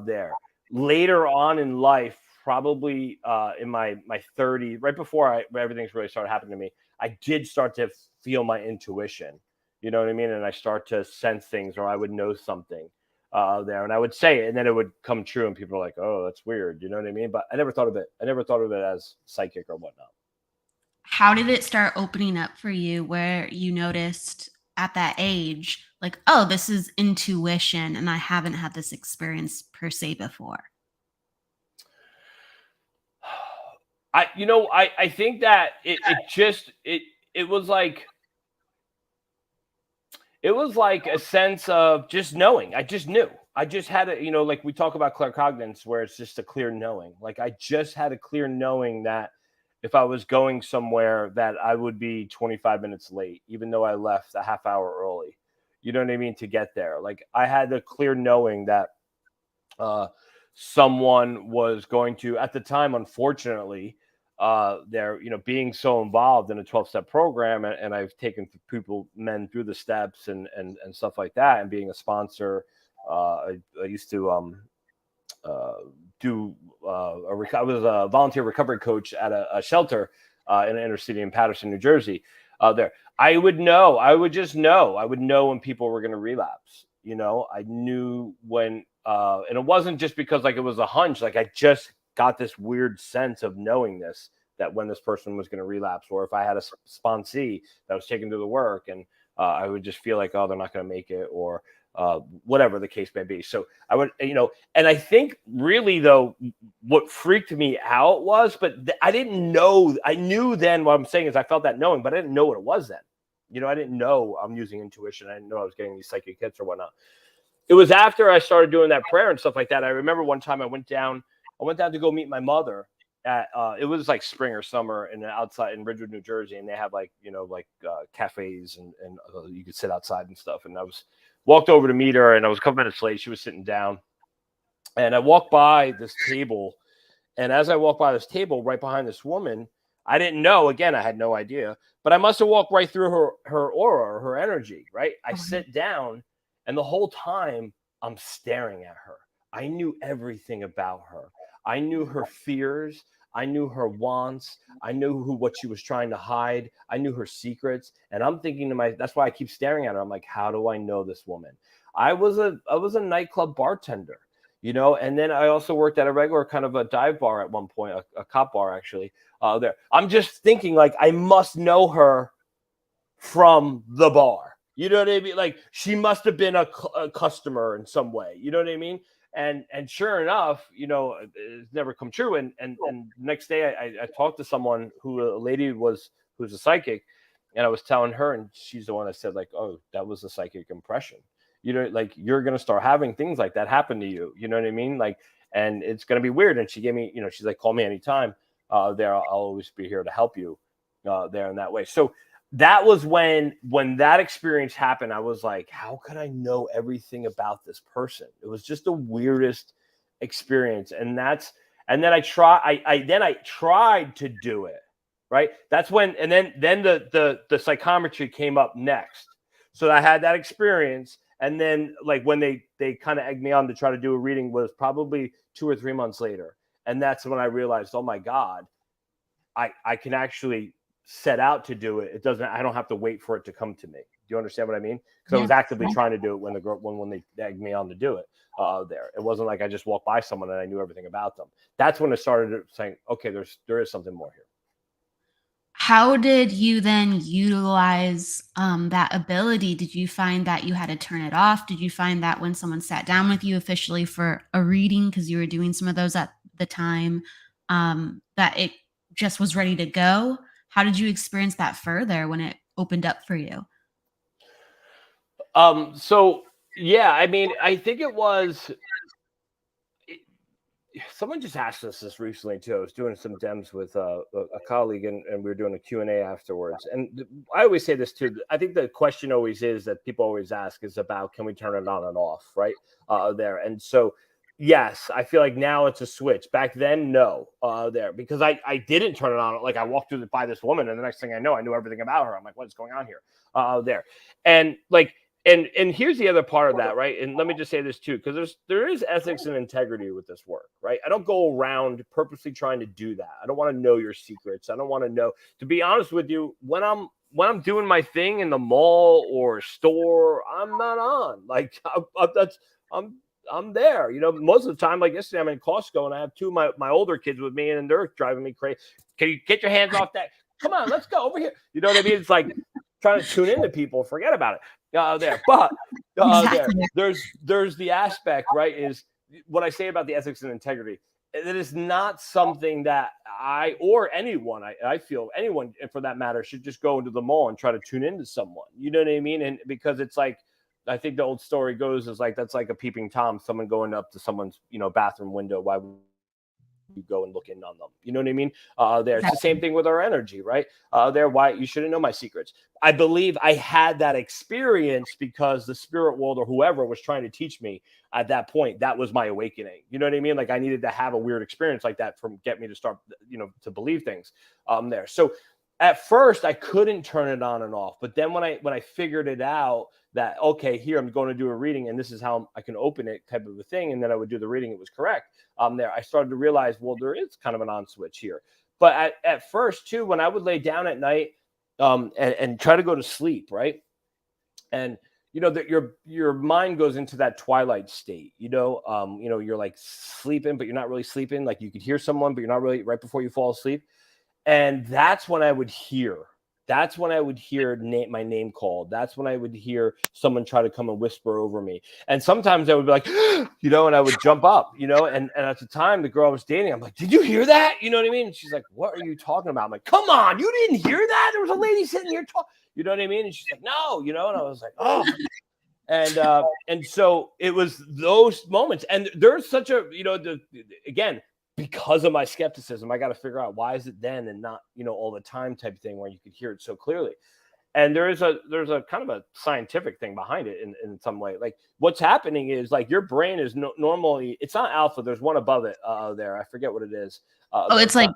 there. Later on in life, probably in my 30s, right before everything's really started happening to me, I did start to feel my intuition. You know what I mean? And I start to sense things, or I would know something there, and I would say it, and then it would come true, and people are like, "Oh, that's weird," you know what I mean? But I never thought of it. I never thought of it as psychic or whatnot. How did it start opening up for you where you noticed at that age, like, oh, this is intuition and I haven't had this experience per se before? I think that it was like a sense of just knowing. I just knew. I just had a, like we talk about claircognizance, where it's just a clear knowing. Like I just had a clear knowing that if I was going somewhere that I would be 25 minutes late, even though I left a half hour early. You know what I mean? To get there. Like I had a clear knowing that someone was going to, at the time, unfortunately, they're being so involved in a 12-step program, and I've taken men through the steps and stuff like that, and being a sponsor, I used to I was a volunteer recovery coach at a shelter in an inner city in Paterson, New Jersey. There, I would know when people were going to relapse. I knew when, and it wasn't just because like it was a hunch. Like I just got this weird sense of knowing this, that when this person was going to relapse, or if I had a sponsee that was taken to the work, and I would just feel like, oh, they're not going to make it, or whatever the case may be. So I would, and I think really though, what freaked me out was, but I didn't know. I knew then. What I'm saying is I felt that knowing, but I didn't know what it was then. I didn't know I'm using intuition. I didn't know I was getting these psychic hits or whatnot. It was after I started doing that prayer and stuff like that. I remember one time I went down to go meet my mother at, it was like spring or summer, and outside in Ridgewood, New Jersey. And they have like, cafes and you could sit outside and stuff. And I walked over to meet her, and I was a couple minutes late. She was sitting down, and I walked by this table. And as I walked by this table right behind this woman, I didn't know, again, I had no idea, but I must've walked right through her aura, her energy, right? I sit down, and the whole time I'm staring at her. I knew everything about her. I knew her fears. I knew her wants. I knew what she was trying to hide. I knew her secrets. And I'm thinking to that's why I keep staring at her. I'm like, how do I know this woman? I was a nightclub bartender, and then I also worked at a regular kind of a dive bar at one point, a cop bar actually, there. I'm just thinking like, I must know her from the bar. You know what I mean? Like she must have been a customer in some way. You know what I mean? And sure enough, it's never come true. And next day I talked to someone a lady who's a psychic, and I was telling her, and she's the one that said like, oh, that was a psychic impression. Like you're going to start having things like that happen to you. You know what I mean? Like, and it's going to be weird. And she gave me, she's like, call me anytime there. I'll always be here to help you there in that way. So that was when that experience happened. I was like, how could I know everything about this person? It was just the weirdest experience. And then I tried to do it. Right. That's when, and then the psychometry came up next. So I had that experience. And then like when they kind of egged me on to try to do a reading was probably 2 or 3 months later. And that's when I realized, oh my God, I can actually set out to do it. I don't have to wait for it to come to me. Do you understand what I mean? Because I was actively trying to do it when they egged me on to do it there. It wasn't like I just walked by someone and I knew everything about them. That's when I started saying, okay, there is something more here. How did you then utilize that ability? Did you find that you had to turn it off? Did you find that when someone sat down with you officially for a reading, because you were doing some of those at the time, that it just was ready to go? How did you experience that further when it opened up for you? So yeah, I mean, I think it was, someone just asked us this recently too. I was doing some dems with a colleague, and we were doing a Q&A afterwards. And I always say this too. I think the question always is that people always ask is about, can we turn it on and off, right? There. And so, yes, I feel like now it's a switch. Back then, no, there, because I didn't turn it on. Like I walked by this woman, and the next thing I knew everything about her. I'm like, what's going on here? There. And like, and here's the other part of that, right? And let me just say this too, because there is ethics and integrity with this work, right? I don't go around purposely trying to do that. I don't want to know your secrets. I don't want to know. To be honest with you, when I'm doing my thing in the mall or store, I'm not on. Like that's I'm there. You know, most of the time, like yesterday, I'm in Costco and I have two of my older kids with me, and they're driving me crazy. Can you get your hands off that? Come on, let's go over here. You know what I mean? It's like trying to tune into people. Forget about it. There, but Exactly. there's the aspect, right? Is what I say about the ethics and integrity. It is not something that I or anyone, I feel anyone for that matter, should just go into the mall and try to tune into someone. You know what I mean? And because it's like, I think the old story goes is like, that's like a peeping Tom, someone going up to someone's, bathroom window. Why would you go and look in on them? You know what I mean? It's the same thing with our energy, right? Why you shouldn't know my secrets. I believe I had that experience because the spirit world or whoever was trying to teach me at that point. That was my awakening. You know what I mean? Like I needed to have a weird experience like that from get me to start, to believe things there. So at first I couldn't turn it on and off, but then when I figured it out that, okay, here I'm going to do a reading and this is how I can open it type of a thing. And then I would do the reading. It was correct. I started to realize, well, there is kind of an on switch here. But at first too, when I would lay down at night and try to go to sleep, right. And that your mind goes into that twilight state, you're like sleeping, but you're not really sleeping. Like you could hear someone, but you're not really right before you fall asleep. And that's when I would hear. That's when I would hear my name called. That's when I would hear someone try to come and whisper over me. And sometimes I would be like, and I would jump up, and at the time, the girl I was dating, I'm like, did you hear that? You know what I mean? And she's like, what are you talking about? I'm like, come on, you didn't hear that? There was a lady sitting here talking. You know what I mean? And she's like, no, and I was like, oh. And so it was those moments. And there's such a, again, because of my skepticism, I got to figure out why is it then and not, all the time type of thing where you could hear it so clearly. And there's a kind of a scientific thing behind it in some way. Like what's happening is like your brain is normally, it's not alpha. There's one above it there. I forget what it is. It's like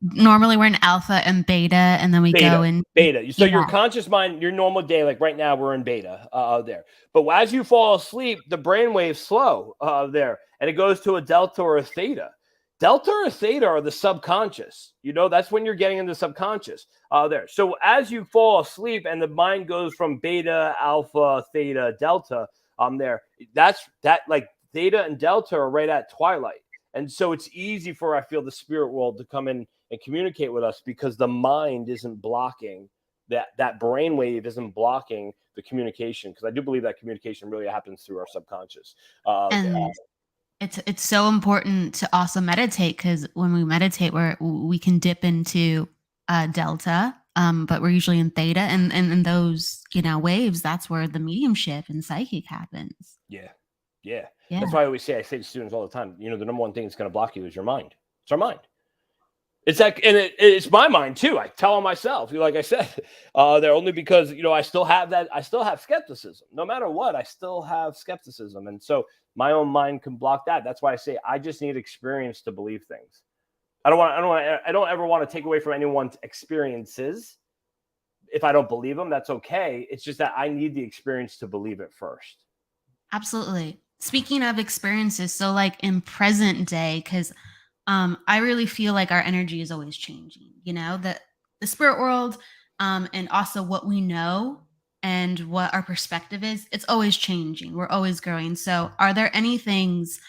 normally we're in alpha and beta, and then we go in beta. So your conscious mind, your normal day, like right now we're in beta there. But as you fall asleep, the brain waves slow there, and it goes to a delta or a theta. Delta or theta are the subconscious. That's when you're getting into subconscious there. So as you fall asleep and the mind goes from beta, alpha, theta, delta there, that like theta and delta are right at twilight. And so it's easy for, I feel, the spirit world to come in and communicate with us because the mind isn't blocking that brainwave isn't blocking the communication. Because I do believe that communication really happens through our subconscious. It's so important to also meditate, because when we meditate, we can dip into delta, but we're usually in theta, and in those waves, that's where the mediumship and psychic happens. Yeah. That's why I say to students all the time, the number one thing that's going to block you is your mind. It's our mind. It's like, and it's my mind too. I tell myself, like I said, they're only because, I still have that. I still have skepticism. No matter what, I still have skepticism. And so my own mind can block that. That's why I say I just need experience to believe things. I don't ever want to take away from anyone's experiences. If I don't believe them, that's okay. It's just that I need the experience to believe it first. Absolutely. Speaking of experiences, so like in present day, because I really feel like our energy is always changing, the spirit world, and also what we know and what our perspective is, it's always changing. We're always growing. So are there any things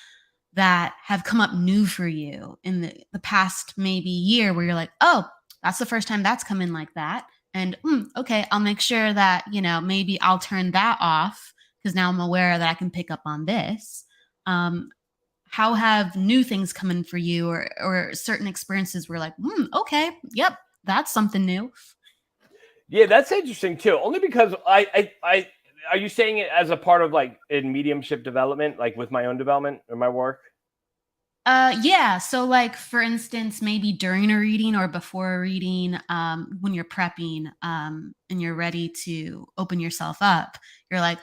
that have come up new for you in the past maybe year where you're like, oh, that's the first time that's come in like that? And okay, I'll make sure that, maybe I'll turn that off because now I'm aware that I can pick up on this. How have new things come in for you, or certain experiences where like, okay, yep, that's something new? Yeah, that's interesting too. Only because I are you saying it as a part of like in mediumship development, like with my own development or my work? Yeah. So like, for instance, maybe during a reading or before a reading, when you're prepping, and you're ready to open yourself up, you're like,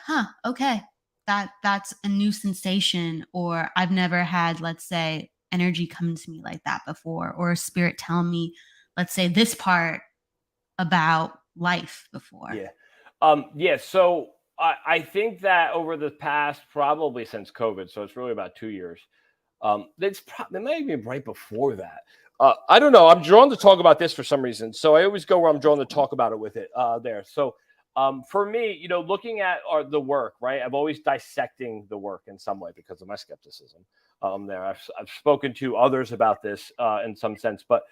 okay, that's a new sensation, or I've never had, let's say, energy come to me like that before, or a spirit telling me, let's say, this part about life before. Yeah. So I think that over the past, probably since COVID, so it's really about 2 years. It may be right before that. I don't know. I'm drawn to talk about this for some reason. So I always go where I'm drawn to talk about it with it there. So For me, you know, looking at the work, right? I've always dissecting the work in some way because of my skepticism. I've spoken to others about this in some sense, but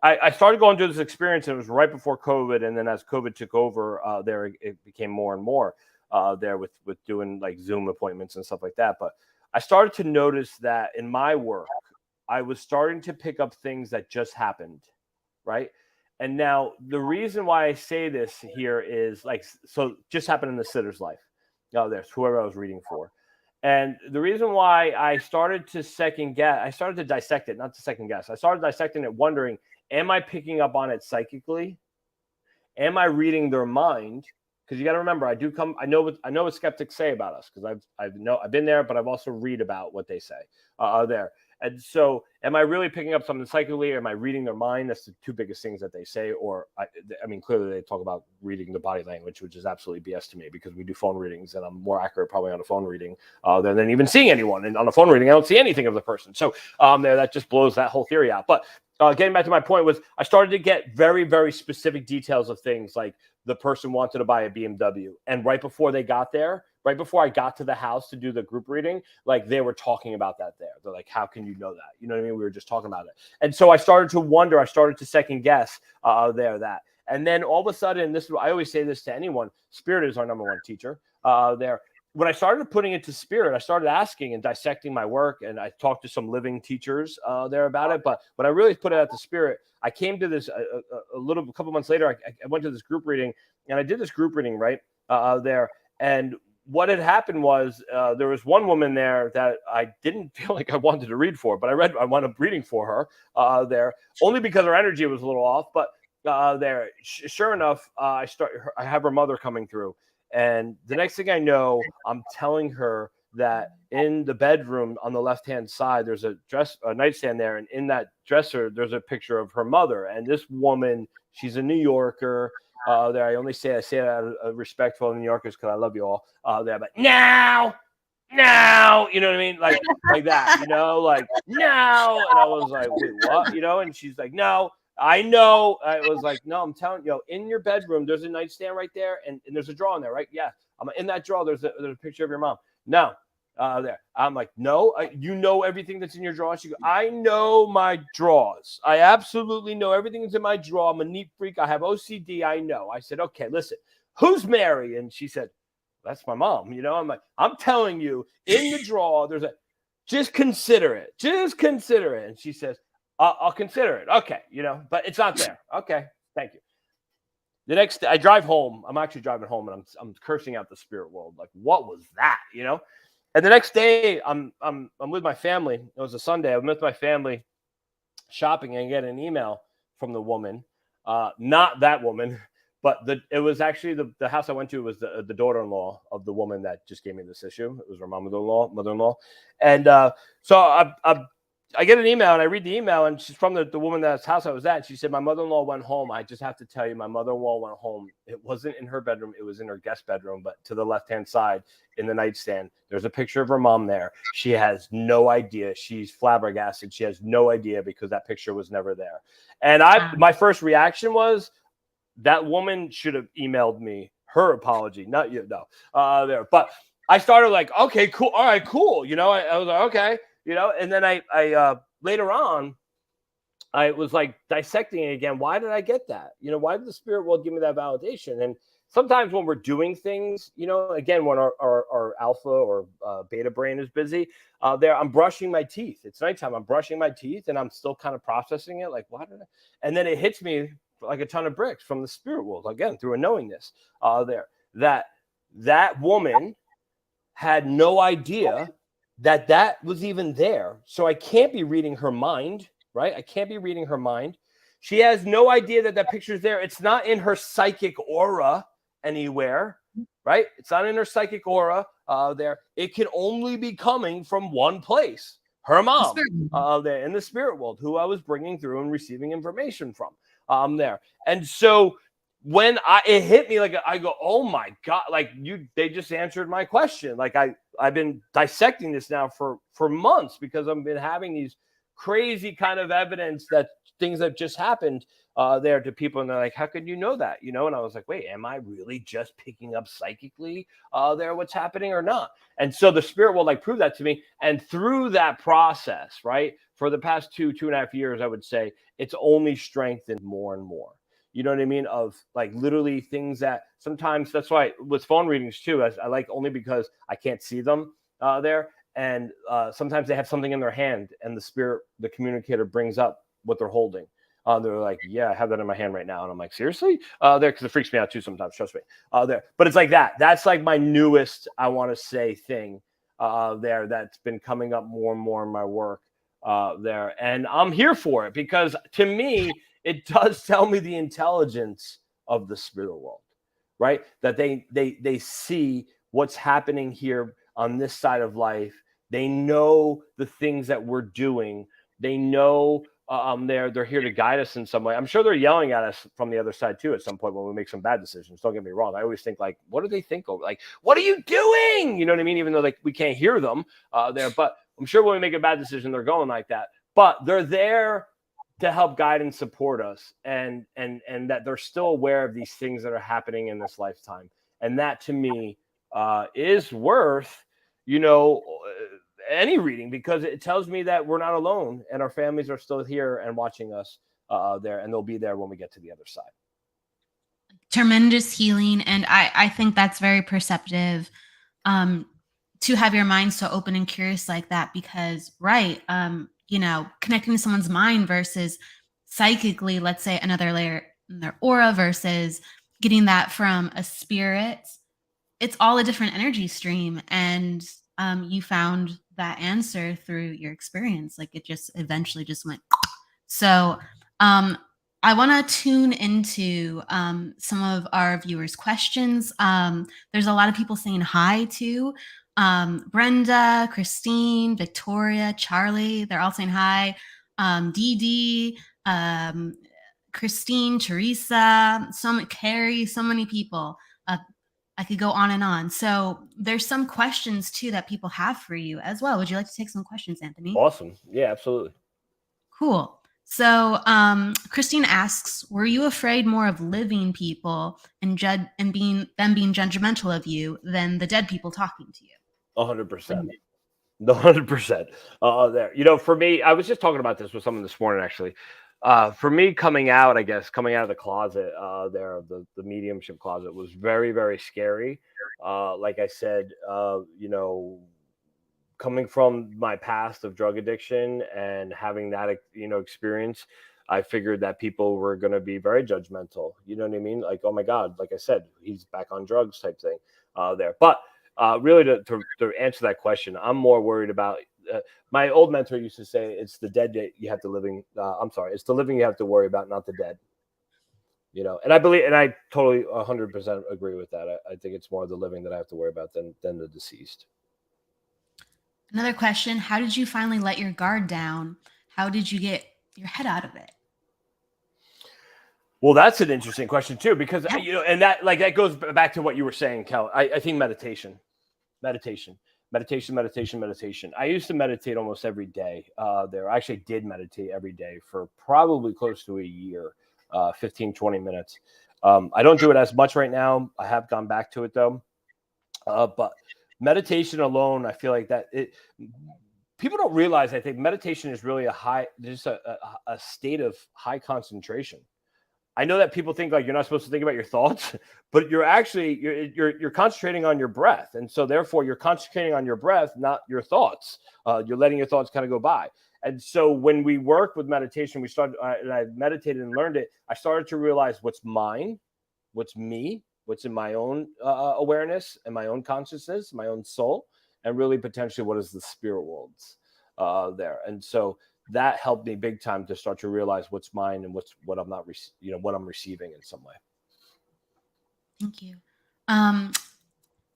I started going through this experience, and it was right before COVID, and then as COVID took over, it became more and more there with doing like Zoom appointments and stuff like that. But I started to notice that in my work, I was starting to pick up things that just happened, right? And now the reason why I say this here is like, so just happened in the sitter's life. There's whoever I was reading for. And the reason why I started to I started to dissect it, not to second guess. I started dissecting it, wondering, am I picking up on it psychically? Am I reading their mind? Because you got to remember, I know what skeptics say about us, because I've been there, but I've also read about what they say there. And so, am I really picking up something psychically? Or am I reading their mind? That's the two biggest things that they say. Or, I mean, clearly they talk about reading the body language, which is absolutely BS to me, because we do phone readings, and I'm more accurate probably on a phone reading than even seeing anyone. And on a phone reading, I don't see anything of the person. So that just blows that whole theory out. But getting back to my point was, I started to get very, very specific details of things, like the person wanted to buy a BMW, and right before they got there, right before I got to the house to do the group reading, like they were talking about that there. They're like, how can you know that? You know what I mean? We were just talking about it. And so I started to wonder, I started to second guess that. And then all of a sudden, I always say this to anyone, spirit is our number one teacher there. When I started putting it to spirit, I started asking and dissecting my work, and I talked to some living teachers there about it. But when I really put it out to spirit, I came to this a couple months later. I went to this group reading, and I did this group reading right there. And what had happened was there was one woman there that I didn't feel like I wanted to read for, but I wound up reading for her there, only because her energy was a little off. But sure enough, I have her mother coming through. And the next thing I know, I'm telling her that in the bedroom on the left-hand side, there's a nightstand there. And in that dresser, there's a picture of her mother. And this woman, she's a New Yorker there. I say it out of respect for New Yorkers, because I love you all there. But now, you know what I mean? Like that, you know, like now. And I was like, wait, what? You know, and she's like, no. I know. I was like, no, I'm telling you, in your bedroom, there's a nightstand right there, and there's a drawer in there, right? Yeah. I'm in that drawer. There's a picture of your mom. No, there. I'm like, no, you know everything that's in your drawer. She goes, I know my drawers. I absolutely know everything that's in my drawer. I'm a neat freak. I have OCD. I know. I said, okay, listen, who's Mary? And she said, that's my mom. You know, I'm like, I'm telling you, in the drawer, just consider it. Just consider it. And she says, I'll consider it. Okay, you know, but it's not there. Okay, thank you. The next day, I drive home. I'm actually driving home, and I'm cursing out the spirit world. Like, what was that? You know. And the next day, I'm with my family. It was a Sunday. I'm with my family shopping, and get an email from the woman. Not that woman, but it was actually the house I went to was the daughter-in-law of the woman that just gave me this issue. It was her mother-in-law, and so I get an email, and I read the email, and she's from the woman that's house I was at. She said, my mother-in-law went home. I just have to tell you, my mother-in-law went home. It wasn't in her bedroom. It was in her guest bedroom, but to the left-hand side in the nightstand, there's a picture of her mom there. She has no idea. She's flabbergasted. She has no idea, because that picture was never there. And my first reaction was, that woman should have emailed me her apology, not you. No, there. But I started like, okay, cool. All right, cool. You know, I was like, okay. You know, and then I later on, I was like dissecting it again. Why did I get that? You know, why did the spirit world give me that validation? And sometimes when we're doing things, you know, again, when our alpha or beta brain is busy, I'm brushing my teeth. It's nighttime. I'm brushing my teeth, and I'm still kind of processing it. Like, why did I? And then it hits me like a ton of bricks from the spirit world, again, through a knowingness that woman had no idea that was even there. So I can't be reading her mind, right? I can't be reading her mind. She has no idea that picture's there. It's not in her psychic aura anywhere, right? It's not in her psychic aura there. It can only be coming from one place, her mom there in the spirit world, who I was bringing through and receiving information from there. And so when it hit me, like I go, oh my God, like they just answered my question. Like I've been dissecting this now for months, because I've been having these crazy kind of evidence that things have just happened there to people, and they're like, how could you know that? And I was like, wait, am I really just picking up psychically there what's happening or not? And so the spirit will like prove that to me. And through that process, right, for the past 2.5 years, I would say it's only strengthened more and more. You know what I mean? Of like literally things that sometimes, that's why with phone readings too, I like only because I can't see them there. And sometimes they have something in their hand and the spirit, the communicator brings up what they're holding. They're like, yeah, I have that in my hand right now. And I'm like, seriously? There, because it freaks me out too sometimes, trust me. There. But it's like that. That's like my newest, I want to say, thing there that's been coming up more and more in my work there. And I'm here for it because to me, it does tell me the intelligence of the spirit world, right? That they see what's happening here on this side of life. They know the things that we're doing. They know they're here to guide us in some way. I'm sure they're yelling at us from the other side too at some point when we make some bad decisions. Don't get me wrong. I always think like, what do they think of? Like, what are you doing? You know what I mean? Even though like we can't hear them there, but I'm sure when we make a bad decision, they're going like that. But they're there to help guide and support us, and that they're still aware of these things that are happening in this lifetime. And that to me is worth, any reading, because it tells me that we're not alone and our families are still here and watching us there, and they'll be there when we get to the other side. Tremendous healing. And I think that's very perceptive to have your mind so open and curious like that, because, right, connecting to someone's mind versus psychically, let's say another layer in their aura versus getting that from a spirit, it's all a different energy stream. And you found that answer through your experience. Like it just eventually just went. So I want to tune into some of our viewers' questions. There's a lot of people saying hi too. Brenda, Christine, Victoria, Charlie, they're all saying hi. Dee Dee, Christine, Teresa, Carrie, so many people. I could go on and on. So there's some questions too that people have for you as well. Would you like to take some questions, Anthony? Awesome. Yeah, absolutely. Cool. So Christine asks, were you afraid more of living people and being judgmental of you than the dead people talking to you? 100%. 100%. There. For me, I was just talking about this with someone this morning, actually. For me, coming out of the closet there, the mediumship closet, was very, very scary. Like I said, coming from my past of drug addiction and having that, experience, I figured that people were going to be very judgmental. You know what I mean? Like, oh my God, like I said, he's back on drugs type thing there. But really to answer that question, I'm more worried about, my old mentor used to say, it's the dead that you have to living. It's the living you have to worry about, not the dead. And I believe, and I totally 100% agree with that. I think it's more the living that I have to worry about than the deceased. Another question: how did you finally let your guard down? How did you get your head out of it? Well, that's an interesting question too, because and that goes back to what you were saying, Kel. I think meditation. I used to meditate almost every day there. I actually did meditate every day for probably close to a year, 15, 20 minutes. I don't do it as much right now. I have gone back to it though. But meditation alone, I feel like that people don't realize, I think meditation is really a state of high concentration. I know that people think like you're not supposed to think about your thoughts, but you're actually you're concentrating on your breath, and so therefore you're concentrating on your breath, not your thoughts. You're letting your thoughts kind of go by. And so when we work with meditation, we started, and I meditated and learned it. I started to realize what's mine, what's me, what's in my own awareness and my own consciousness, my own soul, and really potentially what is the spirit worlds there. And so that helped me big time to start to realize what's mine and what I'm not, what I'm receiving in some way. Thank you.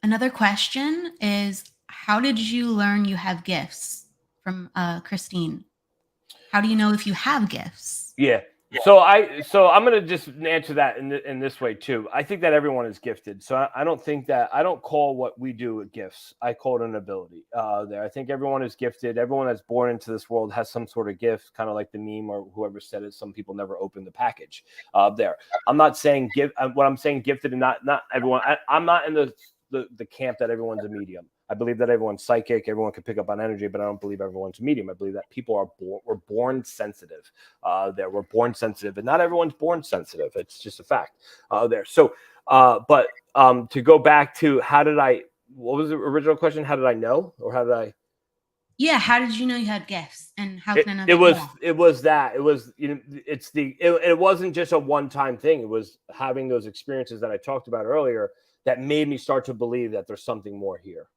Another question is, how did you learn you have gifts? From Christine. How do you know if you have gifts? Yeah. So I'm going to just answer that in this way too. I think that everyone is gifted. So I don't call what we do gifts. I call it an ability. There, I think everyone is gifted. Everyone that's born into this world has some sort of gift, kind of like the meme or whoever said it. Some people never open the package. There, I'm not saying what I'm saying gifted and not everyone. I'm not in the camp that everyone's a medium. I believe that everyone's psychic. Everyone can pick up on energy, but I don't believe everyone's medium. I believe that people we're born sensitive. We're born sensitive, and not everyone's born sensitive. It's just a fact. So to go back to what was the original question? How did I know, or how did I? Yeah, how did you know you had gifts, and how can I know? It wasn't just a one-time thing. It was having those experiences that I talked about earlier that made me start to believe that there's something more here.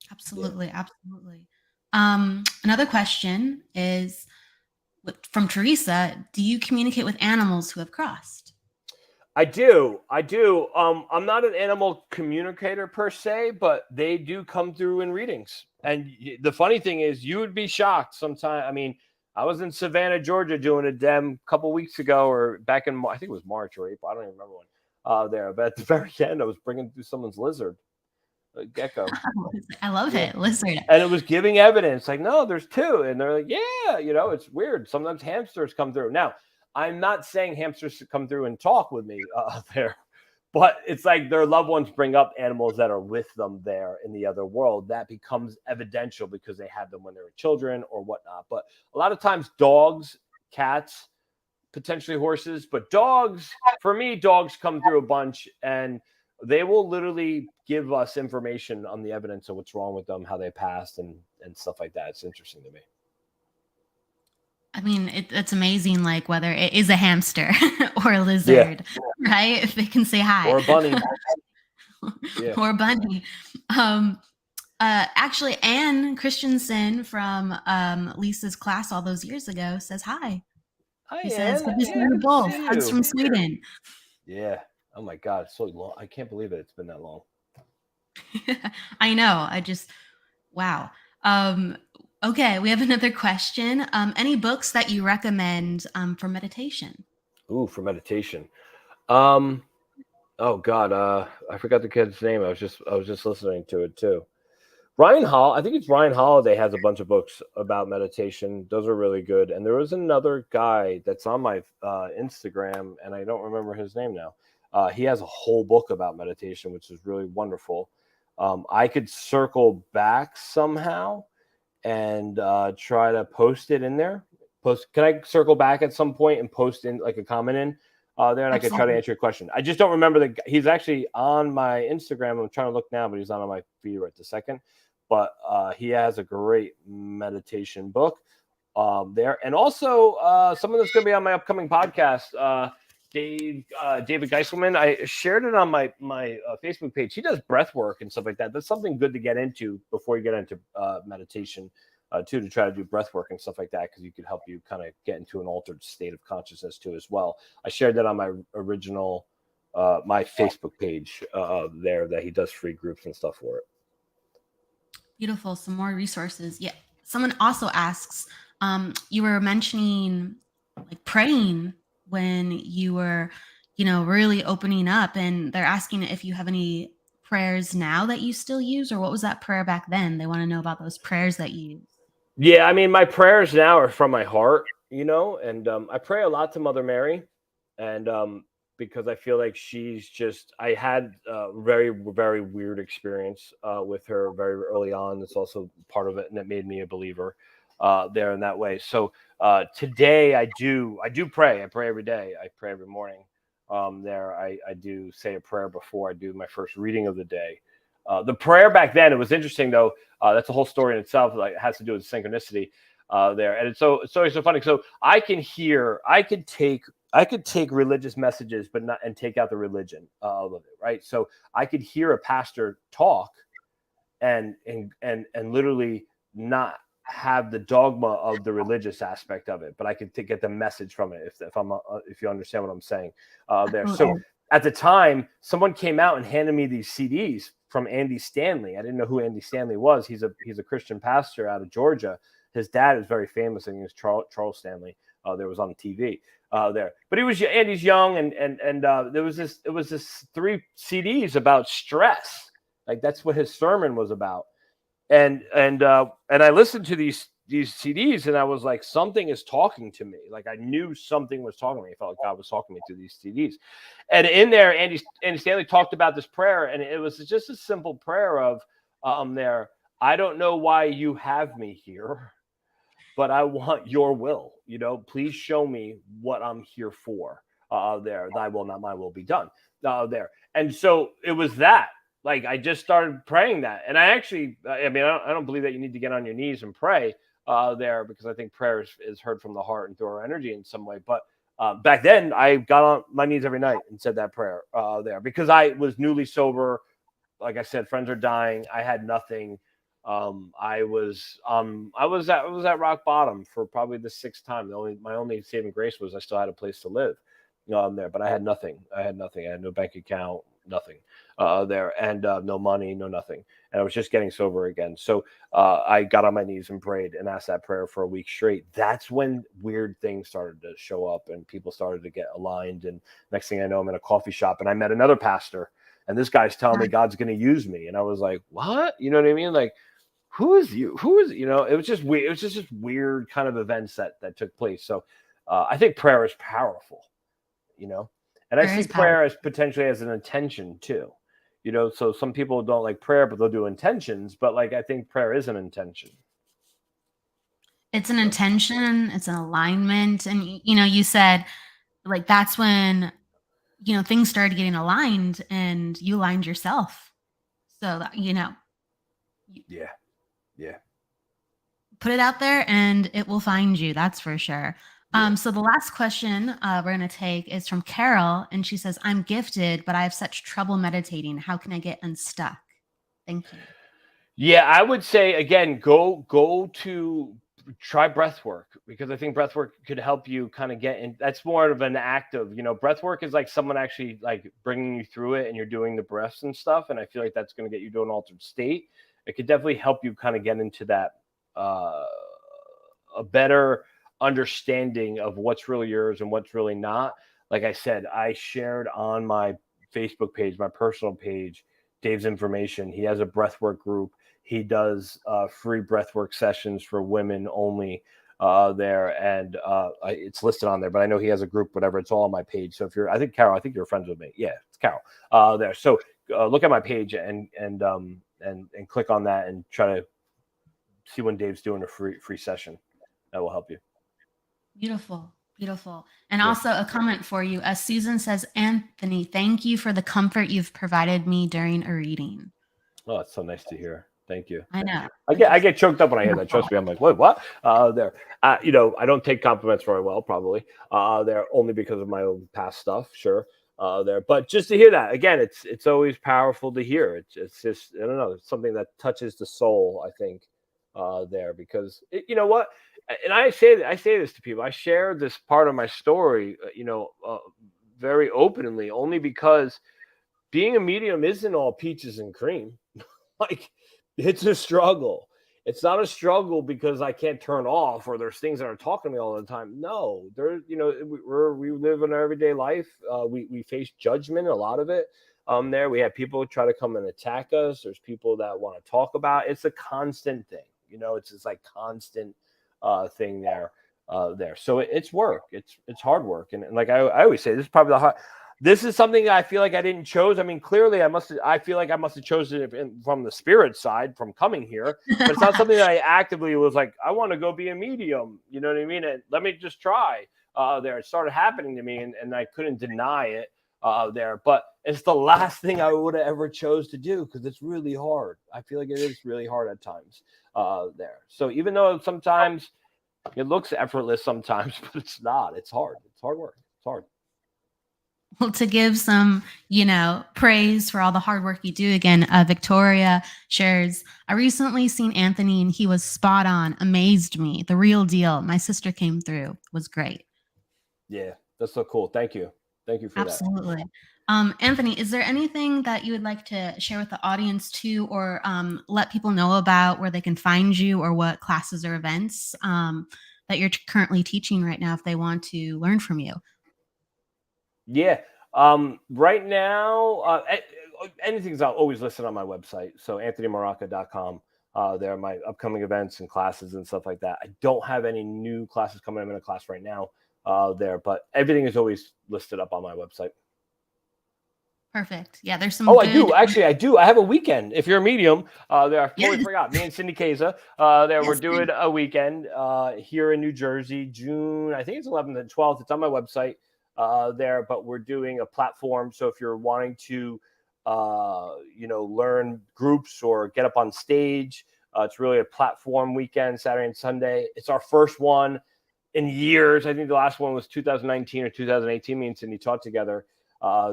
Absolutely. Yeah. Absolutely. Another question is from Teresa. Do you communicate with animals who have crossed? I do. I'm not an animal communicator per se, but they do come through in readings. And the funny thing is, you would be shocked sometime. I mean, I was in Savannah, Georgia doing a dem a couple weeks ago, or back in, I think it was March or April. I don't even remember when. There, but at the very end, I was bringing through someone's lizard. Gecko. I love it. Lizard. And it was giving evidence like, no, there's two. And they're like, yeah, it's weird. Sometimes hamsters come through. Now, I'm not saying hamsters come through and talk with me there, but it's like their loved ones bring up animals that are with them there in the other world. That becomes evidential because they had them when they were children or whatnot. But a lot of times dogs, cats, potentially horses, but dogs, for me, dogs come through a bunch, and they will literally give us information on the evidence of what's wrong with them, how they passed, and stuff like that. It's interesting to me. I mean, it's amazing, like whether it is a hamster or a lizard, right? If they can say hi. Or a bunny. Or a bunny. Actually, Anne Christensen from Lisa's class all those years ago says hi. Hi, he says, good to see you both. Hugs from Sweden. Yeah. Oh my God, it's so long. I can't believe it. It's been that long. I know. Wow. Okay, we have another question. Any books that you recommend for meditation? Ooh, for meditation. Oh God, I forgot the kid's name. I was just listening to it too. I think it's Ryan Holiday has a bunch of books about meditation. Those are really good. And there was another guy that's on my Instagram, and I don't remember his name now. He has a whole book about meditation, which is really wonderful. I could circle back somehow and try to post it in there. Can I circle back at some point and post in like a comment in there, and I could try to answer your question? I just don't remember he's actually on my Instagram. I'm trying to look now, but he's not on my feed right this second. But he has a great meditation book there, and also someone that's going to be on my upcoming podcast. David Geiselman. I shared it on my Facebook page. He does breath work and stuff like that. That's something good to get into before you get into meditation too, to try to do breath work and stuff like that, because you could help you kind of get into an altered state of consciousness too as well. I shared that on my original my Facebook page there, that he does free groups and stuff for it. Beautiful. Some more resources. Yeah. Someone also asks, you were mentioning like praying when you were, really opening up, and they're asking if you have any prayers now that you still use, or what was that prayer back then? They want to know about those prayers that you use. Yeah, I mean, my prayers now are from my heart, and I pray a lot to Mother Mary, and because I feel like I had a very, very weird experience with her very early on. That's also part of it, and it made me a believer there in that way. So today I do pray. I pray every day. I pray every morning. I do say a prayer before I do my first reading of the day. The prayer back then, it was interesting though. That's a whole story in itself. Like, it has to do with synchronicity there, and it's so funny. So I could take religious messages, but not, and take out the religion of it, right? So I could hear a pastor talk, and literally not have the dogma of the religious aspect of it, but I could get the message from it. If you understand what I'm saying there. So at the time, someone came out and handed me these CDs from Andy Stanley. I didn't know who Andy Stanley was. He's a Christian pastor out of Georgia. His dad is very famous, and he was Charles Stanley There was on TV there, but Andy's young, and there was this 3 CDs about stress. Like that's what his sermon was about. And I listened to these CDs, and I was like, something is talking to me. Like I knew something was talking to me. I felt like God was talking to me through these CDs. And in there, Andy Stanley talked about this prayer, and it was just a simple prayer of there. I don't know why you have me here, but I want your will. Please show me what I'm here for. There, thy will, not my will, be done. There, and so it was that. Like I just started praying that, and I don't believe that you need to get on your knees and pray there, because I think prayer is heard from the heart and through our energy in some way. But back then, I got on my knees every night and said that prayer there, because I was newly sober. Like I said, friends are dying. I had nothing. I was at rock bottom for probably the 6th time. My only saving grace was I still had a place to live there, but I had nothing. I had no bank account, nothing there, and no money, no nothing. And I was just getting sober again. So I got on my knees and prayed and asked that prayer for a week straight. That's when weird things started to show up and people started to get aligned. And next thing I know, I'm in a coffee shop and I met another pastor, and this guy's telling me God's going to use me. And I was like, what? You know what I mean? Like, who is you? It was just weird. It was just weird kind of events that took place. So I think prayer is powerful, and I see prayer as potentially as an intention too, so some people don't like prayer, but they'll do intentions. But like, I think prayer is an intention. It's an intention. It's an alignment. And, you said like, that's when, things started getting aligned and you aligned yourself. So that, Yeah. Put it out there and it will find you. That's for sure. So the last question we're going to take is from Carol, and she says, I'm gifted, but I have such trouble meditating. How can I get unstuck? Thank you. Yeah, I would say, again, go to try breath work, because I think breath work could help you kind of get in. That's more of an act of, breath work is like someone actually like bringing you through it, and you're doing the breaths and stuff. And I feel like that's going to get you to an altered state. It could definitely help you kind of get into that, a better understanding of what's really yours and what's really not. Like I said, I shared on my Facebook page, my personal page, Dave's information. He has a breathwork group. He does free breathwork sessions for women only there, and it's listed on there. But I know he has a group, whatever. It's all on my page. So if you're, I think you're friends with me. Yeah, it's Carol there. So look at my page and click on that and try to see when Dave's doing a free session. That will help you. Beautiful. And also a comment for you. As Susan says, Anthony, thank you for the comfort you've provided me during a reading. Oh, it's so nice to hear. Thank you. I know. I get choked up when I hear that. Trust me. I'm like, what? There. I don't take compliments very well, probably. There, only because of my own past stuff. Sure. There, but just to hear that again, it's always powerful to hear. It's just, I don't know, it's something that touches the soul, I think. There, because you know what, and I say this to people. I share this part of my story, very openly, only because being a medium isn't all peaches and cream. Like, it's a struggle. It's not a struggle because I can't turn off or there's things that are talking to me all the time. No, there, we live in our everyday life. We face judgment, a lot of it. There, we have people try to come and attack us. There's people that want to talk about. It's a constant thing. It's just like constant thing there. So it's work. It's hard work. And like I always say, this is probably this is something that I feel like I didn't choose. I mean, clearly I feel like I must have chosen it from the spirit side from coming here, but it's not something that I actively was like, I want to go be a medium. You know what I mean? And let me just try there. It started happening to me and I couldn't deny it. There, but it's the last thing I would have ever chose to do because it's really hard. I feel like it is really hard at times there. So even though sometimes it looks effortless sometimes, but it's not. It's hard. It's hard work. It's hard. Well, to give some, praise for all the hard work you do again, Victoria shares, I recently seen Anthony and he was spot on, amazed me, the real deal. My sister came through, was great. Yeah, that's so cool. Thank you. Thank you for Absolutely. Anthony, is there anything that you would like to share with the audience too, or let people know about where they can find you or what classes or events that you're currently teaching right now if they want to learn from you? Yeah. Right now, anything's always listed on my website. So anthonymrocka.com. There are my upcoming events and classes and stuff like that. I don't have any new classes coming. I'm in a class right now there, but everything is always listed up on my website. Perfect. Yeah, there's some. Oh, I do. Actually, I do. I have a weekend. If you're a medium, there, I totally forgot. Me and Cindy Keza, there, we're doing a weekend here in New Jersey, June, I think it's 11th and 12th. It's on my website there, but we're doing a platform. So if you're wanting to, learn groups or get up on stage, it's really a platform weekend, Saturday and Sunday. It's our first one in years. I think the last one was 2019 or 2018. Me and Cindy taught together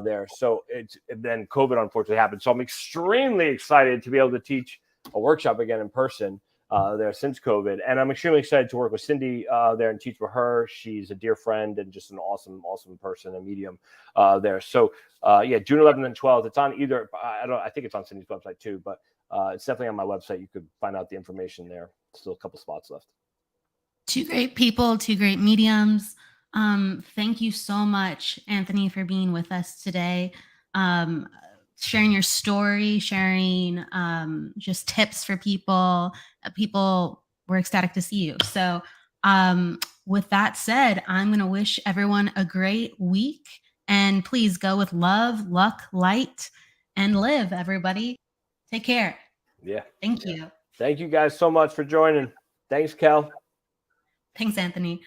there. So then COVID unfortunately happened. So I'm extremely excited to be able to teach a workshop again in person there since COVID. And I'm extremely excited to work with Cindy there and teach with her. She's a dear friend and just an awesome, awesome person, a medium there. So June 11th and 12th. It's on either, I think it's on Cindy's website too, but it's definitely on my website. You could find out the information there. Still a couple spots left. Two great people, two great mediums. Thank you so much, Anthony, for being with us today. Sharing your story, sharing just tips for people. People were ecstatic to see you. So with that said, I'm going to wish everyone a great week. And please go with love, luck, light, and live, everybody. Take care. Yeah. Thank you. Thank you guys so much for joining. Thanks, Kel. Thanks, Anthony.